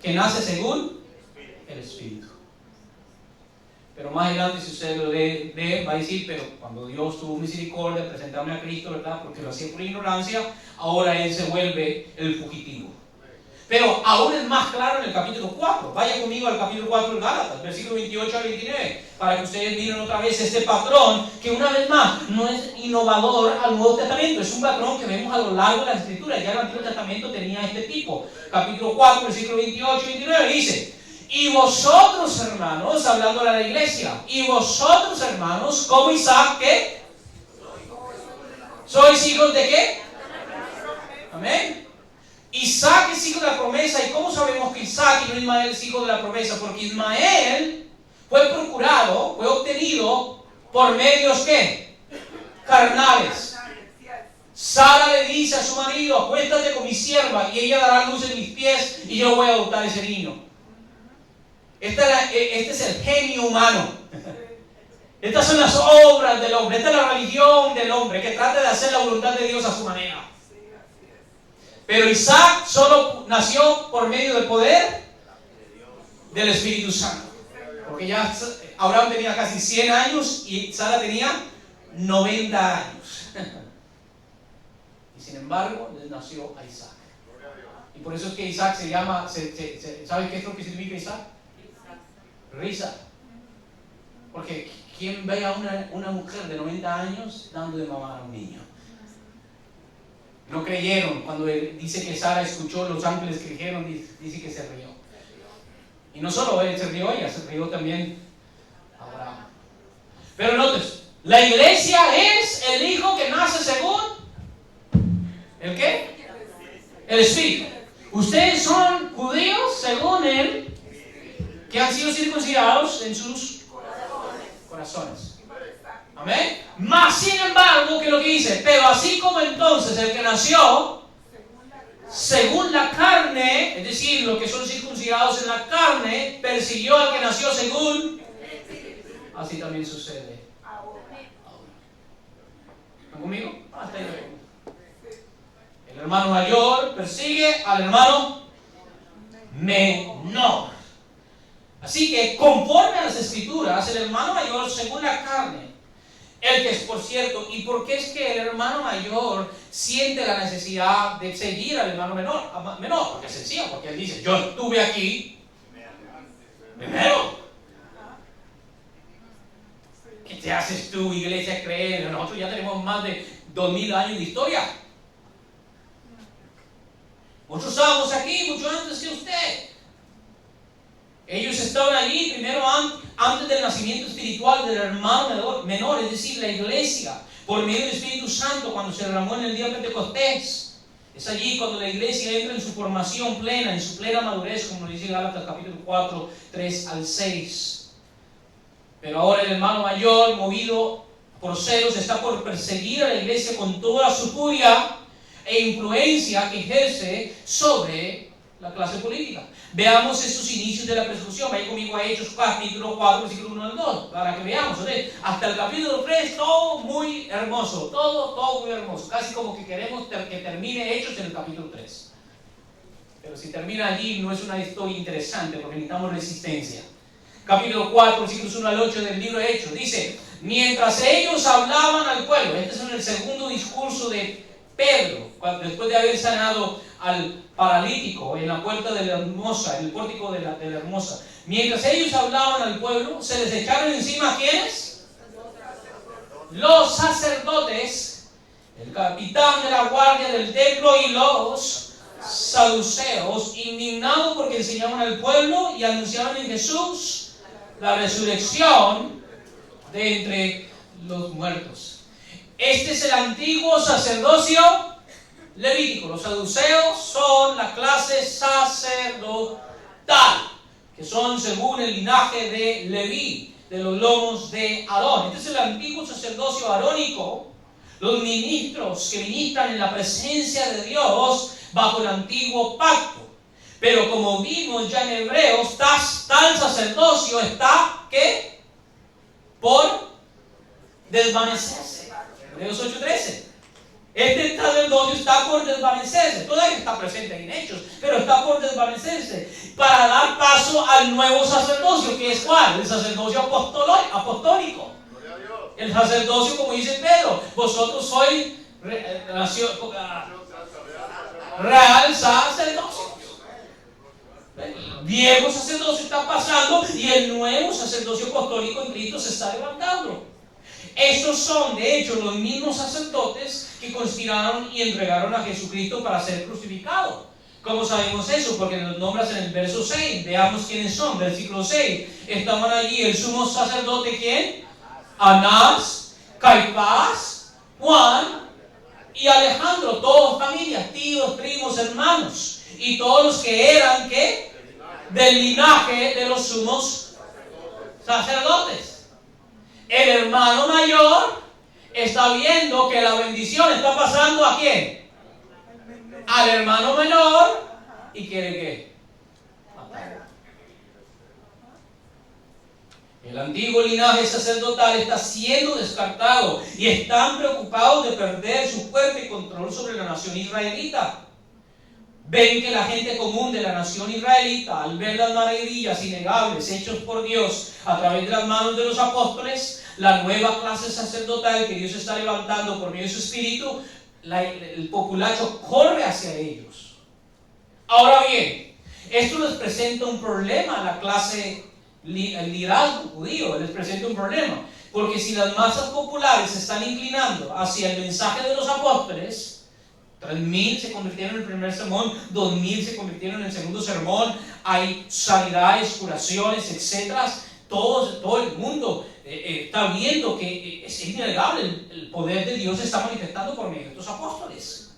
que nace según el Espíritu. Pero más adelante, si usted lo lee, va a decir, pero cuando Dios tuvo misericordia de presentarme a Cristo, ¿verdad? Porque lo hacía por ignorancia, ahora Él se vuelve el fugitivo. Pero aún es más claro en el capítulo 4. Vaya conmigo al capítulo 4 de Gálatas, versículo 28 al 29, para que ustedes miren otra vez este patrón, que una vez más no es innovador al Nuevo Testamento, es un patrón que vemos a lo largo de las Escrituras. Ya el Antiguo Testamento tenía este tipo. Capítulo 4, versículo 28 y 29 dice: y vosotros, hermanos, hablando a la iglesia, y vosotros, hermanos, como Isaac, ¿qué? ¿Sois hijos de qué? Amén. Isaac es hijo de la promesa. ¿Y cómo sabemos que Isaac y no Ismael es hijo de la promesa? Porque Ismael fue procurado, fue obtenido por medios, ¿qué? Carnales. Sara le dice a su marido: acuéstate con mi sierva y ella dará luz en mis pies y yo voy a adoptar ese niño. Este es el genio humano. Estas son las obras del hombre. Esta es la religión del hombre, que trata de hacer la voluntad de Dios a su manera. Pero Isaac solo nació por medio del poder del Espíritu Santo. Porque ya Abraham tenía casi 100 años y Sara tenía 90 años. Y sin embargo, les nació a Isaac. Y por eso es que Isaac se llama, ¿sabe qué es lo que significa Isaac? Risa. Porque ¿quién ve a una mujer de 90 años dando de mamar a un niño? No creyeron cuando él dice que Sara escuchó, los ángeles creyeron, dice que se rió. Y no solo él se rió, ella se rió también Abraham. Pero notes, la iglesia es el hijo que nace según ¿el qué? El Espíritu. Ustedes son judíos según él, que han sido circuncidados en sus corazones. Amén. Más sin embargo, que lo que dice, pero así como entonces el que nació según la carne, es decir, los que son circuncidados en la carne, persiguió al que nació según, así también sucede ahora. ¿Están conmigo? Hasta ahí. El hermano mayor persigue al hermano menor. Así que, conforme a las Escrituras, el hermano mayor según la carne, el que es, por cierto, ¿y por qué es que el hermano mayor siente la necesidad de seguir al hermano menor? Porque es sencillo, porque él dice: yo estuve aquí primero. ¿Qué te haces tú, iglesia, creer? Nosotros ya tenemos más de 2000 años de historia. Nosotros estábamos aquí mucho antes que usted. Ellos estaban allí primero antes del nacimiento espiritual del hermano menor, es decir, la iglesia, por medio del Espíritu Santo, cuando se derramó en el día de Pentecostés. Es allí cuando la iglesia entra en su formación plena, en su plena madurez, como dice Gálatas capítulo 4, 3 al 6. Pero ahora el hermano mayor, movido por celos, está por perseguir a la iglesia con toda su furia e influencia que ejerce sobre la clase política. Veamos estos inicios de la persecución. Vaya conmigo a Hechos capítulo 4, versículo 1 al 2, para que veamos. Hasta el capítulo 3, todo muy hermoso. Todo muy hermoso. Casi como que queremos que termine Hechos en el capítulo 3. Pero si termina allí, no es una historia interesante, porque necesitamos resistencia. Capítulo 4, versículos 1 al 8 del libro de Hechos. Dice: mientras ellos hablaban al pueblo, este es el segundo discurso de Pedro, después de haber sanado al paralítico en la puerta de la Hermosa, en el pórtico de la Hermosa, mientras ellos hablaban al pueblo, se les echaron encima, ¿quiénes? Los sacerdotes, el capitán de la guardia del templo y los saduceos, indignados porque enseñaban al pueblo y anunciaban en Jesús la resurrección de entre los muertos. Este es el antiguo sacerdocio levítico. Los saduceos son la clase sacerdotal, que son según el linaje de Leví, de los lomos de Aarón. Este es el antiguo sacerdocio arónico, los ministros que ministran en la presencia de Dios bajo el antiguo pacto. Pero como vimos ya en Hebreos, tal sacerdocio está, ¿qué? Por desvanecerse. Hebreos 8:13. Este sacerdocio está por desvanecerse. Todavía está presente en Hechos, pero está por desvanecerse para dar paso al nuevo sacerdocio, que es ¿cuál? El sacerdocio apostólico. El sacerdocio, como dice Pedro, vosotros sois real sacerdocio. El viejo sacerdocio está pasando y el nuevo sacerdocio apostólico en Cristo se está levantando. Estos son, de hecho, los mismos sacerdotes que conspiraron y entregaron a Jesucristo para ser crucificado. ¿Cómo sabemos eso? Porque los nombras en el verso 6. Veamos quiénes son. Versículo 6. Estaban allí el sumo sacerdote, ¿quién? Anás, Caifás, Juan y Alejandro. Todos familias, tíos, primos, hermanos. Y todos los que eran, ¿qué? Del linaje de los sumos sacerdotes. El hermano mayor está viendo que la bendición está pasando ¿a quién? Al hermano menor, y quiere ¿qué? Matarlo. El antiguo linaje sacerdotal está siendo descartado y están preocupados de perder su fuerte control sobre la nación israelita. Ven que la gente común de la nación israelita, al ver las maravillas innegables hechas por Dios a través de las manos de los apóstoles, la nueva clase sacerdotal que Dios está levantando por medio de su espíritu, el populacho corre hacia ellos. Ahora bien, esto les presenta un problema a la clase, el liderazgo judío, les presenta un problema, porque si las masas populares se están inclinando hacia el mensaje de los apóstoles, 3,000 se convirtieron en el primer sermón, 2,000 se convirtieron en el segundo sermón, hay sanidades, curaciones, etc. Todo el mundo está viendo que es innegable, el poder de Dios se está manifestando por medio de estos apóstoles.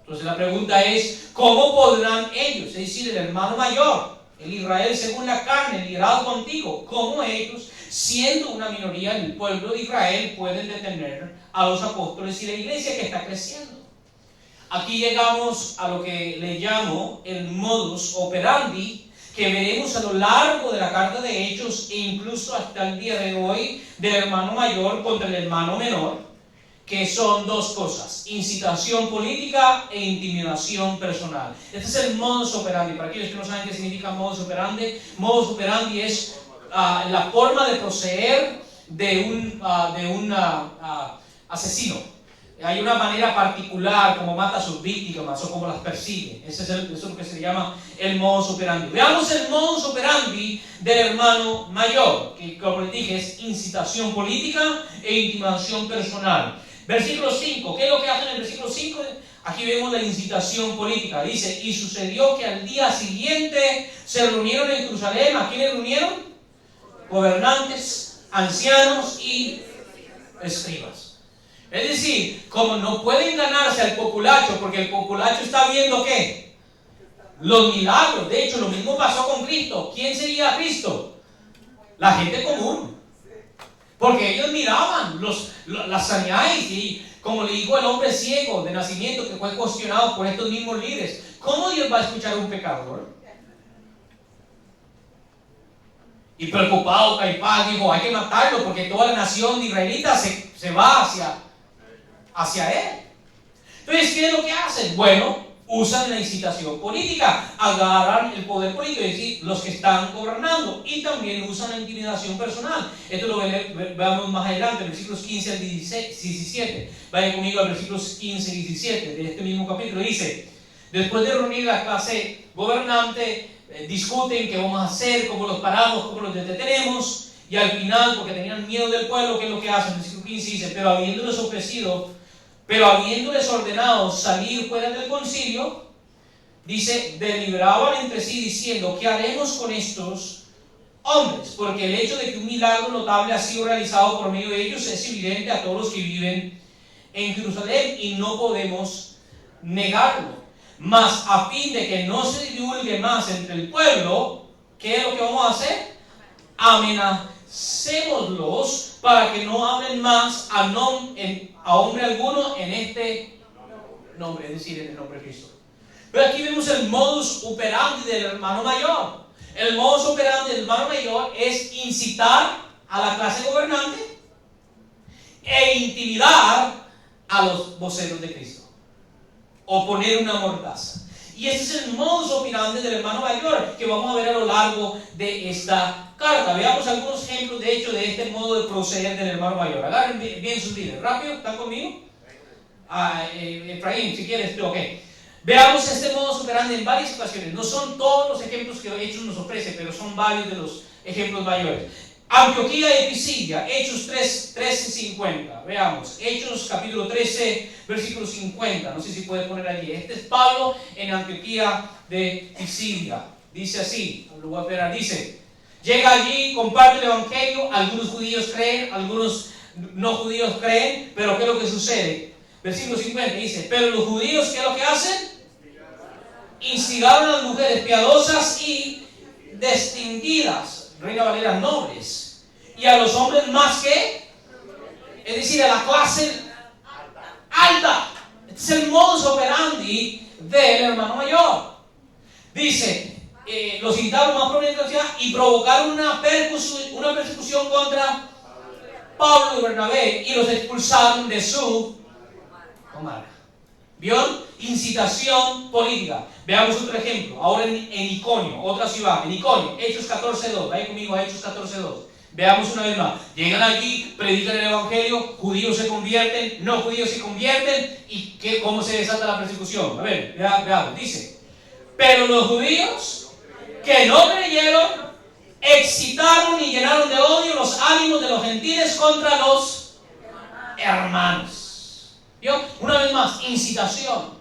Entonces la pregunta es, ¿cómo podrán ellos, es decir, el hermano mayor, el Israel según la carne, el liderazgo antiguo, cómo ellos, siendo una minoría en el pueblo de Israel, pueden detener a los apóstoles y la iglesia que está creciendo? Aquí llegamos a lo que le llamo el modus operandi, que veremos a lo largo de la carta de Hechos e incluso hasta el día de hoy, del hermano mayor contra el hermano menor, que son dos cosas: incitación política e intimidación personal. Este es el modus operandi. Para aquellos que no saben qué significa modus operandi es la forma de proceder de un asesino. Hay una manera particular como mata a sus víctimas o como las persigue. Eso es lo que se llama el modus operandi. Veamos el modus operandi del hermano mayor, que como les dije es incitación política e intimidación personal. Versículo 5, ¿qué es lo que hacen en el versículo 5? Aquí vemos la incitación política. Dice, y sucedió que al día siguiente se reunieron en Jerusalén. ¿A quiénes reunieron? Gobernantes, ancianos y escribas. Es decir, como no pueden ganarse al populacho, porque el populacho está viendo ¿qué? Los milagros. De hecho, lo mismo pasó con Cristo. ¿Quién seguía a Cristo? La gente común. Porque ellos miraban las sanidades y como le dijo el hombre ciego de nacimiento que fue cuestionado por estos mismos líderes, ¿cómo Dios va a escuchar a un pecador? Y preocupado Caifás dijo, hay que matarlo porque toda la nación israelita se va hacia él. Entonces, ¿qué es lo que hacen? Bueno, Usan la incitación política, agarran el poder político, es decir, los que están gobernando, y también usan la intimidación personal. Esto lo veamos más adelante, versículos 15 al 17. Vayan conmigo al versículos 15 y 17 de este mismo capítulo. Dice: después de reunir la clase gobernante, discuten qué vamos a hacer, cómo los paramos, cómo los detenemos, y al final, porque tenían miedo del pueblo, ¿qué es lo que hacen? El versículo 15 dice: pero habiéndoles ordenado salir fuera del concilio, dice, deliberaban entre sí diciendo: ¿qué haremos con estos hombres? Porque el hecho de que un milagro notable ha sido realizado por medio de ellos es evidente a todos los que viven en Jerusalén y no podemos negarlo. Mas a fin de que no se divulgue más entre el pueblo, ¿qué es lo que vamos a hacer? Amenacémoslos para que no hablen más a hombre alguno en este nombre, es decir, en el nombre de Cristo. Pero aquí vemos el modus operandi del hermano mayor. El modus operandi del hermano mayor es incitar a la clase gobernante e intimidar a los voceros de Cristo, o poner una mordaza. Y este es el modus operandi del hermano mayor que vamos a ver a lo largo de esta carta. Veamos algunos ejemplos de hecho de este modo de proceder del hermano mayor. Agarren bien sus líderes. ¿Rápido? ¿Están conmigo? Efraín, si quieres, ok. Veamos este modus operandi en varias ocasiones. No son todos los ejemplos que Hechos nos ofrece, pero son varios de los ejemplos mayores. Antioquía y Pisidia, Hechos 13:50. Veamos, Hechos capítulo 13, versículo 50. No sé si puede poner allí. Este es Pablo en Antioquía de Pisidia. Dice así, lo voy a esperar. Dice: llega allí, comparte el evangelio. Algunos judíos creen, algunos no judíos creen. Pero ¿qué es lo que sucede? Versículo 50 dice: pero los judíos, ¿qué es lo que hacen? Instigaron a las mujeres piadosas y distinguidas, Reina Valera, nobles, y a los hombres más que, es decir, a la clase alta. Este es el modus operandi del hermano mayor. Dice, los incitaron más prominentes y provocaron una persecución contra Pablo y Bernabé y los expulsaron de su comarca. ¿Vio? Incitación política. Veamos otro ejemplo. Ahora en Iconio, otra ciudad, en Iconio, Hechos 14:2. Vaya conmigo a Hechos 14:2. Veamos una vez más. Llegan aquí, predican el evangelio, judíos se convierten, no judíos se convierten, y ¿cómo se desata la persecución? A ver, veamos. Dice: pero los judíos que no creyeron excitaron y llenaron de odio los ánimos de los gentiles contra los hermanos. ¿Vio? Una vez más, incitación.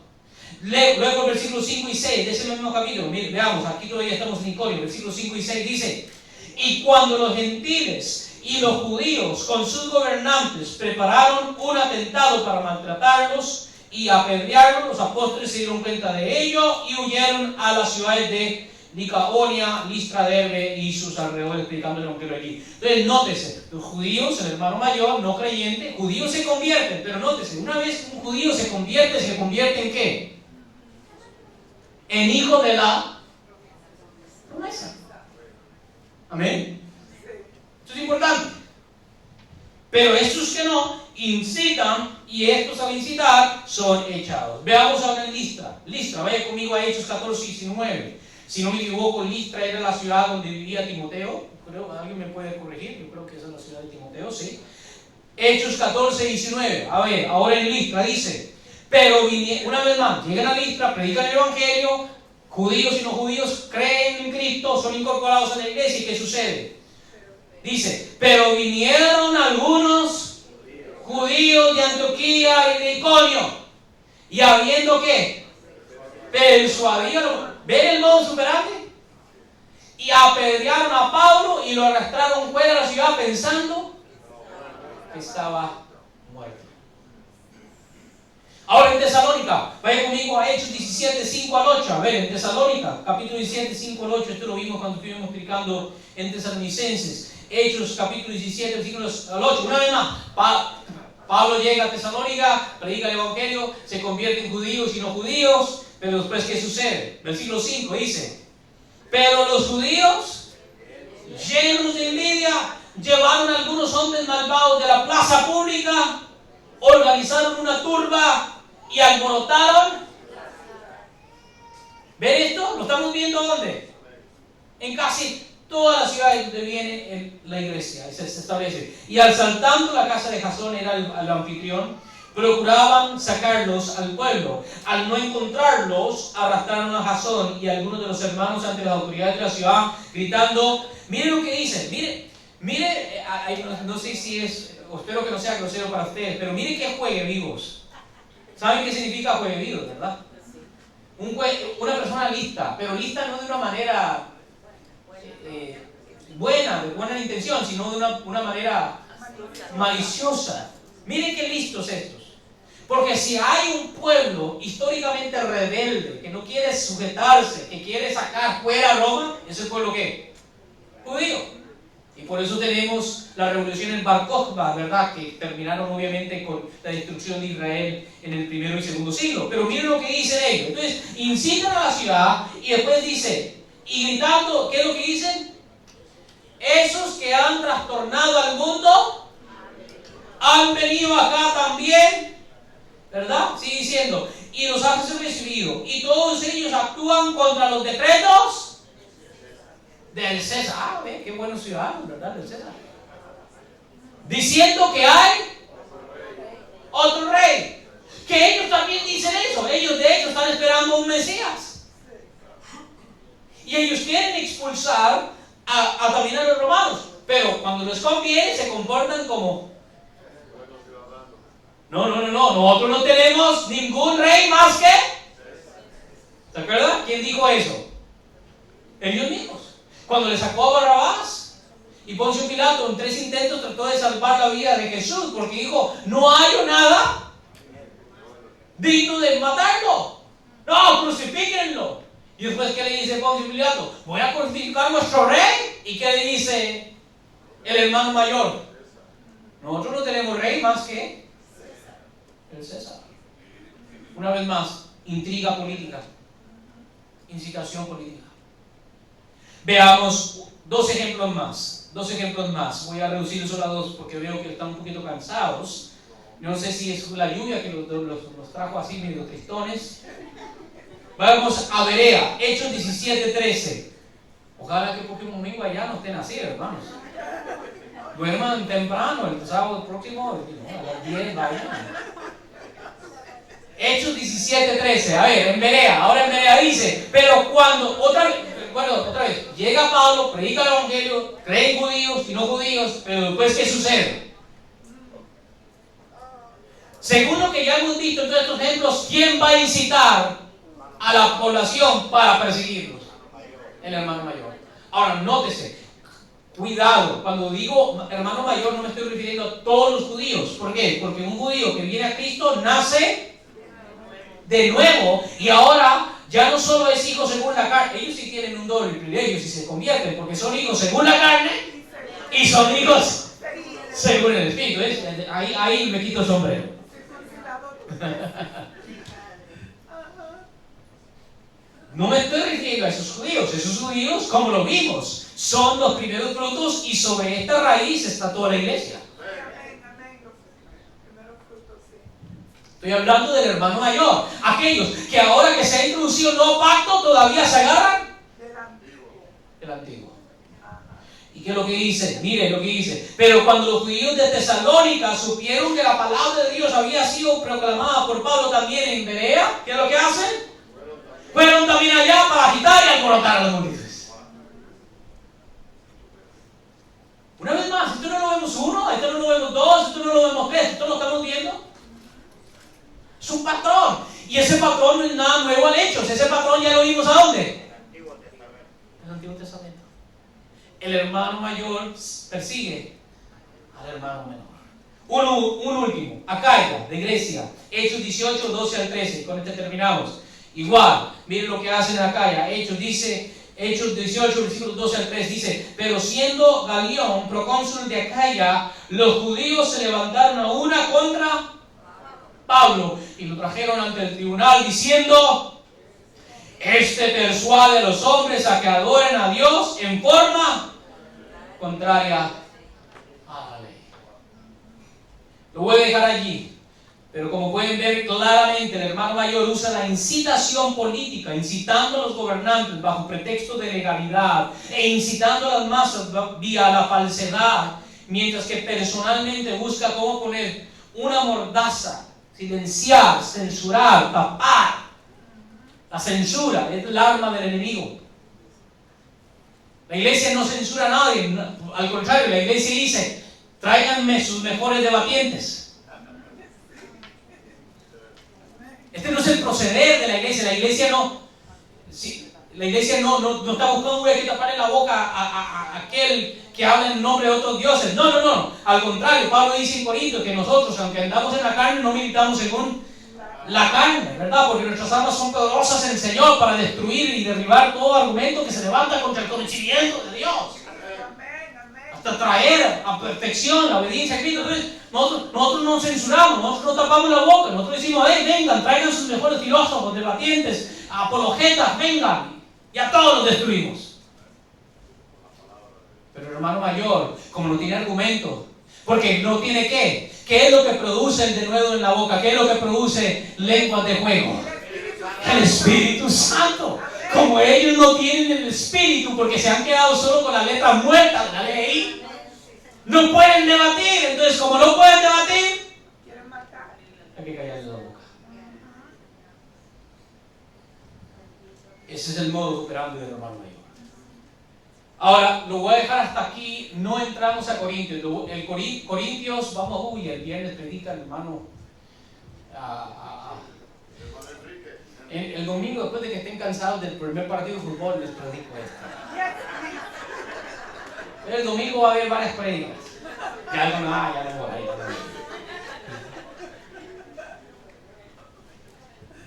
Luego el versículo 5 y 6 de ese mismo capítulo. Mire, veamos, aquí todavía estamos en Iconio. Versículos 5 y 6 dice: y cuando los gentiles y los judíos con sus gobernantes prepararon un atentado para maltratarlos y apedrearlos, los apóstoles se dieron cuenta de ello y huyeron a las ciudades de Licaonia, Listra, Derbe y sus alrededores, predicando el evangelio allí. Entonces, nótese, los judíos, el hermano mayor, no creyente, judíos se convierten, pero nótese, una vez un judío se convierte ¿en qué? En hijo de la promesa. Amén. Esto es importante. Pero estos que no incitan, y estos al incitar son echados. Veamos ahora en Listra. Listra, vaya conmigo a Hechos 14:19. Si no me equivoco, Listra era la ciudad donde vivía Timoteo. Creo, alguien me puede corregir. Yo creo que esa es la ciudad de Timoteo, sí. Hechos 14:19. A ver, ahora en Listra dice: pero una vez más, llegan a Listra, predican el evangelio, judíos y no judíos creen en Cristo, son incorporados a la iglesia. ¿Y qué sucede? Dice: pero vinieron algunos judíos de Antioquía y de Iconio, y habiendo ¿qué? Persuadido. ¿Ven el modus operandi? Y apedrearon a Pablo y lo arrastraron fuera de la ciudad pensando que estaba muerto. Ahora en Tesalónica, vaya conmigo a Hechos 17:5 al 8. A ver, en Tesalónica, capítulo 17, 5 al 8. Esto lo vimos cuando estuvimos explicando en Tesalonicenses. Hechos capítulo 17, versículos al 8. Una vez más, Pablo llega a Tesalónica, predica el evangelio, se convierte en judíos y no judíos. Pero después, ¿qué sucede? Versículo 5 dice: pero los judíos, llenos de envidia, llevaron a algunos hombres malvados de la plaza pública, organizaron una turba y alborotaron ¿Ven esto? ¿Lo estamos viendo dónde? En casi todas las ciudades donde viene la iglesia, se establece. Y asaltando la casa de Jasón, era el anfitrión, procuraban sacarlos al pueblo. Al no encontrarlos, arrastraron a Jasón y a algunos de los hermanos ante las autoridades de la ciudad, gritando, mire lo que dicen, mire, no sé si es, o espero que no sea grosero para ustedes, pero mire que es juegue vivos. ¿Saben qué significa juegue vivos, verdad? Una persona lista, pero lista no de una manera buena, de buena intención, sino de una manera maliciosa. Miren qué listos estos. Porque si hay un pueblo históricamente rebelde, que no quiere sujetarse, que quiere sacar fuera a Roma, ¿ese pueblo qué? Judío. Y por eso tenemos la revolución en Bar Kokhba, ¿verdad? Que terminaron obviamente con la destrucción de Israel en el primero y segundo siglo. Pero miren lo que dicen ellos. Entonces, incitan a la ciudad y después dice, y gritando, ¿qué es lo que dicen? Esos que han trastornado al mundo han venido acá también, ¿verdad? Sigue diciendo, y los han recibido, y todos ellos actúan contra los decretos del César. Ah, ve, qué buenos ciudadanos, ¿verdad? Del César. Diciendo que hay otro rey. Que ellos también dicen eso. Ellos de hecho están esperando un Mesías. Y ellos quieren expulsar también a los romanos. Pero cuando les conviene se comportan como... No, nosotros no tenemos ningún rey más que... ¿Se acuerdan? ¿Quién dijo eso? Ellos mismos. Cuando le sacó a Barrabás y Poncio Pilato en 3 intentos trató de salvar la vida de Jesús porque dijo, no hay nada digno de matarlo. No, crucifíquenlo. Y después, ¿qué le dice Poncio Pilato? Voy a crucificar a nuestro rey. ¿Y qué le dice el hermano mayor? Nosotros no tenemos rey más que el César. Una vez más, intriga política, incitación política. Veamos 2 ejemplos más. Voy a reducir solo a 2 porque veo que están un poquito cansados. No sé si es la lluvia que los trajo así medio tristones. Vamos a Berea, Hechos 17:13. Ojalá que el próximo domingo allá no estén así, hermanos. Duerman temprano, el sábado próximo, a las 10 vayan. Hechos 17:13. A ver, en Berea. Ahora en Berea dice, pero cuando otra vez, llega Pablo, predica el evangelio, creen judíos y no judíos, pero después, ¿qué sucede? Según lo que ya hemos visto en todos estos ejemplos, ¿quién va a incitar a la población para perseguirlos? El hermano mayor. Ahora, nótese, cuidado, cuando digo hermano mayor no me estoy refiriendo a todos los judíos. ¿Por qué? Porque un judío que viene a Cristo nace de nuevo y ahora ya no solo es hijo según la carne. Ellos sí tienen un doble privilegio si se convierten, porque son hijos según la carne y son hijos según el Espíritu. Ahí me quito el sombrero. No me estoy refiriendo a esos judíos. Esos judíos, como lo vimos, son los primeros frutos y sobre esta raíz está toda la iglesia. Estoy hablando del hermano mayor. Aquellos que ahora que se ha introducido el nuevo pacto todavía se agarran del antiguo. ¿Y qué es lo que dice? Mire lo que dice. Pero cuando los judíos de Tesalónica supieron que la palabra de Dios había sido proclamada por Pablo también en Berea, ¿qué es lo que hacen? Fueron también allá para agitar y alborotar a las multitudes. Una vez más, esto no lo vemos 1, esto no lo vemos 2, esto no lo vemos 3, esto lo estamos viendo. Es un patrón. Y ese patrón no es nada nuevo al hecho. Ese patrón ya lo vimos ¿a dónde? En el Antiguo Testamento. El hermano mayor persigue al hermano menor. Un último. Acaya, de Grecia. Hechos 18, 12 al 13. Con este terminamos. Igual, miren lo que hacen en Acaya. Hechos 18, versículos 12 al 3 dice, pero siendo Galión procónsul de Acaya, los judíos se levantaron a una contra Pablo y lo trajeron ante el tribunal diciendo, este persuade a los hombres a que adoren a Dios en forma contraria a la ley. Lo voy a dejar allí. Pero como pueden ver claramente, el hermano mayor usa la incitación política, incitando a los gobernantes bajo pretexto de legalidad e incitando a las masas vía la falsedad, mientras que personalmente busca cómo poner una mordaza, silenciar, censurar, tapar. La censura es el arma del enemigo. La iglesia no censura a nadie, al contrario, la iglesia dice, tráiganme sus mejores debatientes. Este no es el proceder de la iglesia. La iglesia no está buscando que taparle la boca a aquel que habla en nombre de otros dioses. No. Al contrario, Pablo dice en Corintios que nosotros, aunque andamos en la carne, no militamos según la carne, ¿verdad? Porque nuestras armas son poderosas en el Señor para destruir y derribar todo argumento que se levanta contra el conocimiento de Dios. Hasta traer a perfección la obediencia a Cristo. Entonces, nosotros no censuramos, nosotros no tapamos la boca, nosotros decimos, vengan, traigan sus mejores filósofos, debatientes, apologetas, vengan, y a todos los destruimos. Pero el hermano mayor, como no tiene argumentos, porque no tiene ¿qué es lo que produce el denuedo en la boca? ¿Qué es lo que produce lenguas de fuego? El Espíritu Santo. Como ellos no tienen el Espíritu porque se han quedado solo con la letra muerta de la ley, no pueden debatir. Entonces, como no pueden debatir, hay que callarle la boca. Ese es el modo operando del hermano mayor. Ahora, lo voy a dejar hasta aquí. No entramos a Corintios. Corintios, vamos, el viernes predica el hermano el domingo, después de que estén cansados del primer partido de fútbol, les predico esto. El domingo va a haber varias predicas. Ya no voy.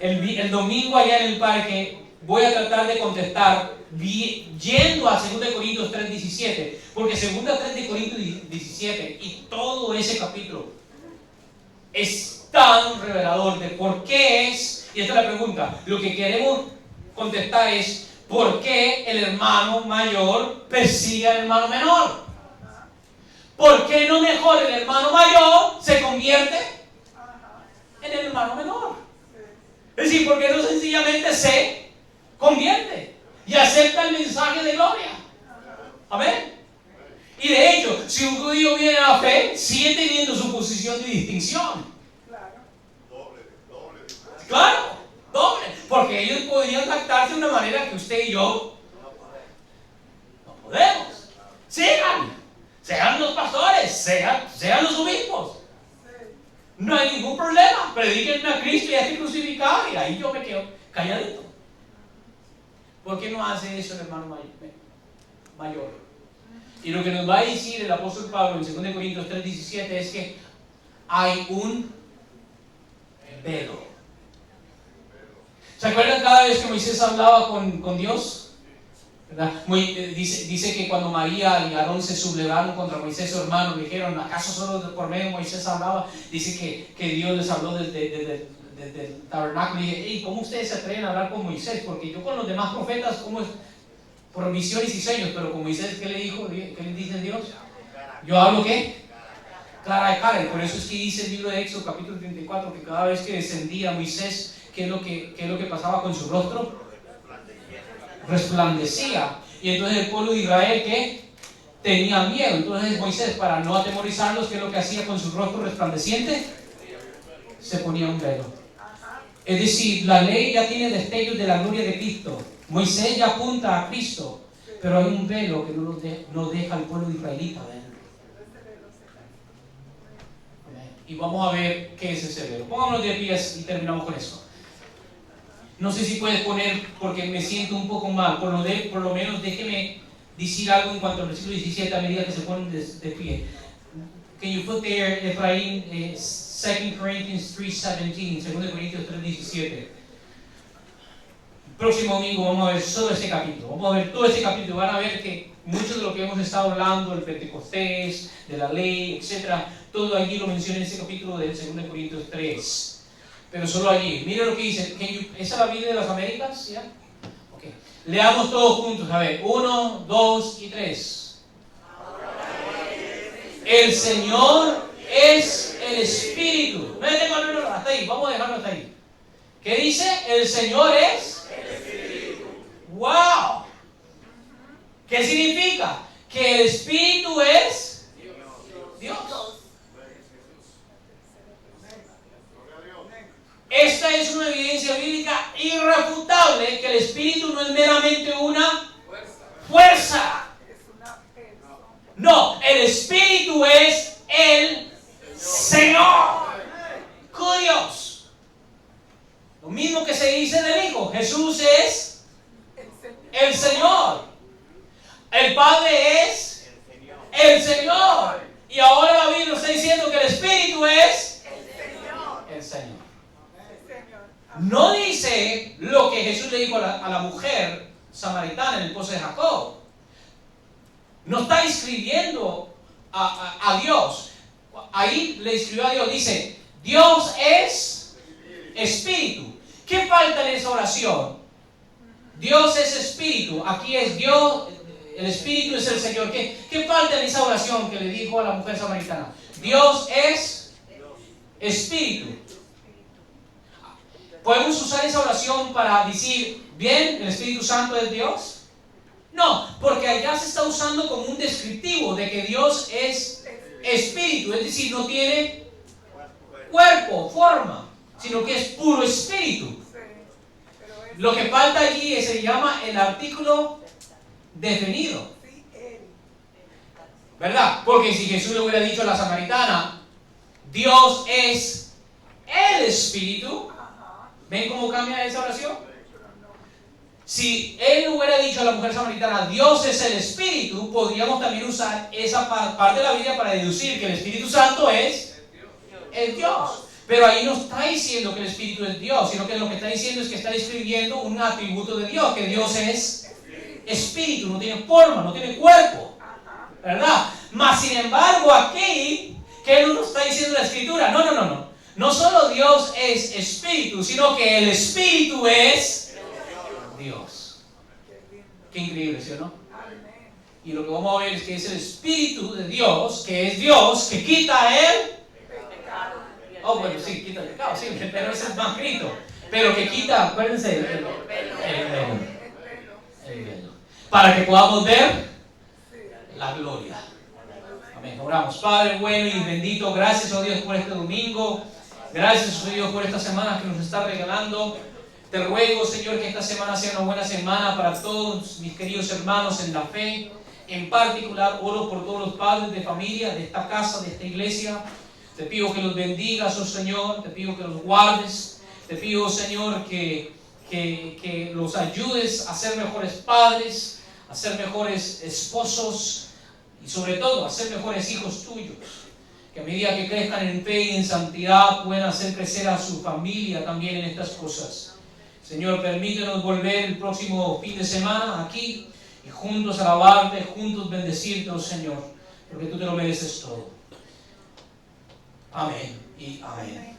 El domingo allá en el parque voy a tratar de contestar yendo a 2 Corintios 3:17, porque 2 Corintios 17 y todo ese capítulo es tan revelador de por qué es. Y esta es la pregunta. Lo que queremos contestar es ¿por qué el hermano mayor persigue al hermano menor? ¿Por qué no mejor el hermano mayor se convierte en el hermano menor? Es decir, ¿por qué no sencillamente se convierte y acepta el mensaje de gloria? Amén. Y de hecho, si un judío viene a la fe, sigue teniendo su posición de distinción. Claro, doble, porque ellos podrían jactarse de una manera que usted y yo no podemos. Sean los pastores, sean los obispos. No hay ningún problema. Prediquen a Cristo y a este crucificado, y ahí yo me quedo calladito. ¿Por qué no hace eso el hermano mayor? Y lo que nos va a decir el apóstol Pablo en 2 Corintios 3:17 es que hay un velo. ¿Se acuerdan cada vez que Moisés hablaba con Dios? ¿Verdad? Dice que cuando María y Aarón se sublevaron contra Moisés su hermano, le dijeron, ¿acaso solo por medio de Moisés hablaba? Dice que Dios les habló desde el tabernáculo y dije, ¿cómo ustedes se atreven a hablar con Moisés? Porque yo con los demás profetas, ¿cómo es? Por visiones y sueños, pero con Moisés, ¿qué le dijo? ¿Qué le dice Dios? ¿Yo hablo qué? Cara de cara. Y por eso es que dice el libro de Éxodo capítulo 34 que cada vez que descendía Moisés, ¿qué es lo que pasaba con su rostro? Resplandecía. Y entonces el pueblo de Israel, ¿qué? Tenía miedo. Entonces Moisés, para no atemorizarlos, ¿qué es lo que hacía con su rostro resplandeciente? Se ponía un velo. Es decir, la ley ya tiene destellos de la gloria de Cristo. Moisés ya apunta a Cristo, pero hay un velo que no deja al pueblo israelita ver. Y vamos a ver qué es ese velo. Pongámonos de pies y terminamos con eso. No sé si puedes poner, porque me siento un poco mal, por lo menos déjeme decir algo en cuanto al versículo 17 a medida que se ponen de pie. Can you put there, Efraín, 2 Corinthians 3:17, 2 Corintios 3:17. Próximo domingo vamos a ver solo este capítulo, vamos a ver todo este capítulo. Van a ver que mucho de lo que hemos estado hablando, del Pentecostés, de la ley, etc., todo allí lo menciona en ese capítulo de 2 Corintios 3. Pero solo allí. Mira lo que dice. ¿Esa es la Biblia de las Américas? ¿Ya? Okay. Leamos todos juntos. A ver, 1, 2 y 3. El Señor es el Espíritu. hasta ahí, vamos a dejarlo hasta ahí. ¿Qué dice? El Señor es El Espíritu. ¡Wow! ¿Qué significa? Que el Espíritu es Dios. Esta es una evidencia bíblica irrefutable que el Espíritu no es meramente una fuerza. No, el Espíritu es el Señor. Dios. Lo mismo que se dice del Hijo. Jesús es el Señor. El Padre es el Señor. Y ahora la Biblia está diciendo que el Espíritu es el Señor. No dice lo que Jesús le dijo a la mujer samaritana en el pozo de Jacob. No está escribiendo a Dios. Ahí le escribió a Dios. Dice, Dios es Espíritu. ¿Qué falta en esa oración? Dios es Espíritu. Aquí es Dios, el Espíritu es el Señor. ¿Qué falta en esa oración que le dijo a la mujer samaritana? Dios es Espíritu. ¿Podemos usar esa oración para decir, bien, el Espíritu Santo es Dios? No, porque allá se está usando como un descriptivo de que Dios es Espíritu, es decir, no tiene cuerpo, forma, sino que es puro Espíritu. Lo que falta allí se llama el artículo definido, ¿verdad? Porque si Jesús le hubiera dicho a la samaritana, Dios es el Espíritu, ¿ven cómo cambia esa oración? Si él hubiera dicho a la mujer samaritana, Dios es el Espíritu, podríamos también usar esa parte de la Biblia para deducir que el Espíritu Santo es el Dios. Pero ahí no está diciendo que el Espíritu es Dios, sino que lo que está diciendo es que está describiendo un atributo de Dios, que Dios es Espíritu, no tiene forma, no tiene cuerpo, ¿verdad? Mas sin embargo aquí, ¿qué nos está diciendo la Escritura? No. No solo Dios es Espíritu, sino que el Espíritu es Dios. Qué increíble, ¿sí o no? Y lo que vamos a ver es que es el Espíritu de Dios, que es Dios, que quita el pecado. Oh, bueno, sí, quita el pecado, sí, pero ese es más grito. Pero que quita, acuérdense, el velo. Para que podamos ver la gloria. Amén. Oramos. Padre bueno y bendito, gracias, oh Dios, por este domingo. Gracias, oh Dios, por esta semana que nos está regalando. Te ruego, Señor, que esta semana sea una buena semana para todos mis queridos hermanos en la fe. En particular, oro por todos los padres de familia de esta casa, de esta iglesia. Te pido que los bendigas, oh Señor. Te pido que los guardes. Te pido, Señor, que los ayudes a ser mejores padres, a ser mejores esposos y sobre todo a ser mejores hijos tuyos. Que a medida que crezcan en fe y en santidad puedan hacer crecer a su familia también en estas cosas. Señor, permítenos volver el próximo fin de semana aquí y juntos alabarte, juntos bendecirte, oh Señor, porque tú te lo mereces todo. Amén y amén.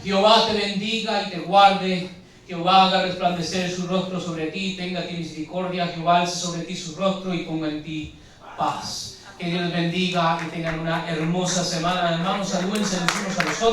Jehová te bendiga y te guarde. Jehová haga resplandecer su rostro sobre ti, tenga de ti misericordia. Jehová alce sobre ti su rostro y ponga en ti paz. Que Dios les bendiga y tengan una hermosa semana. Hermanos, salúdense los unos a los otros.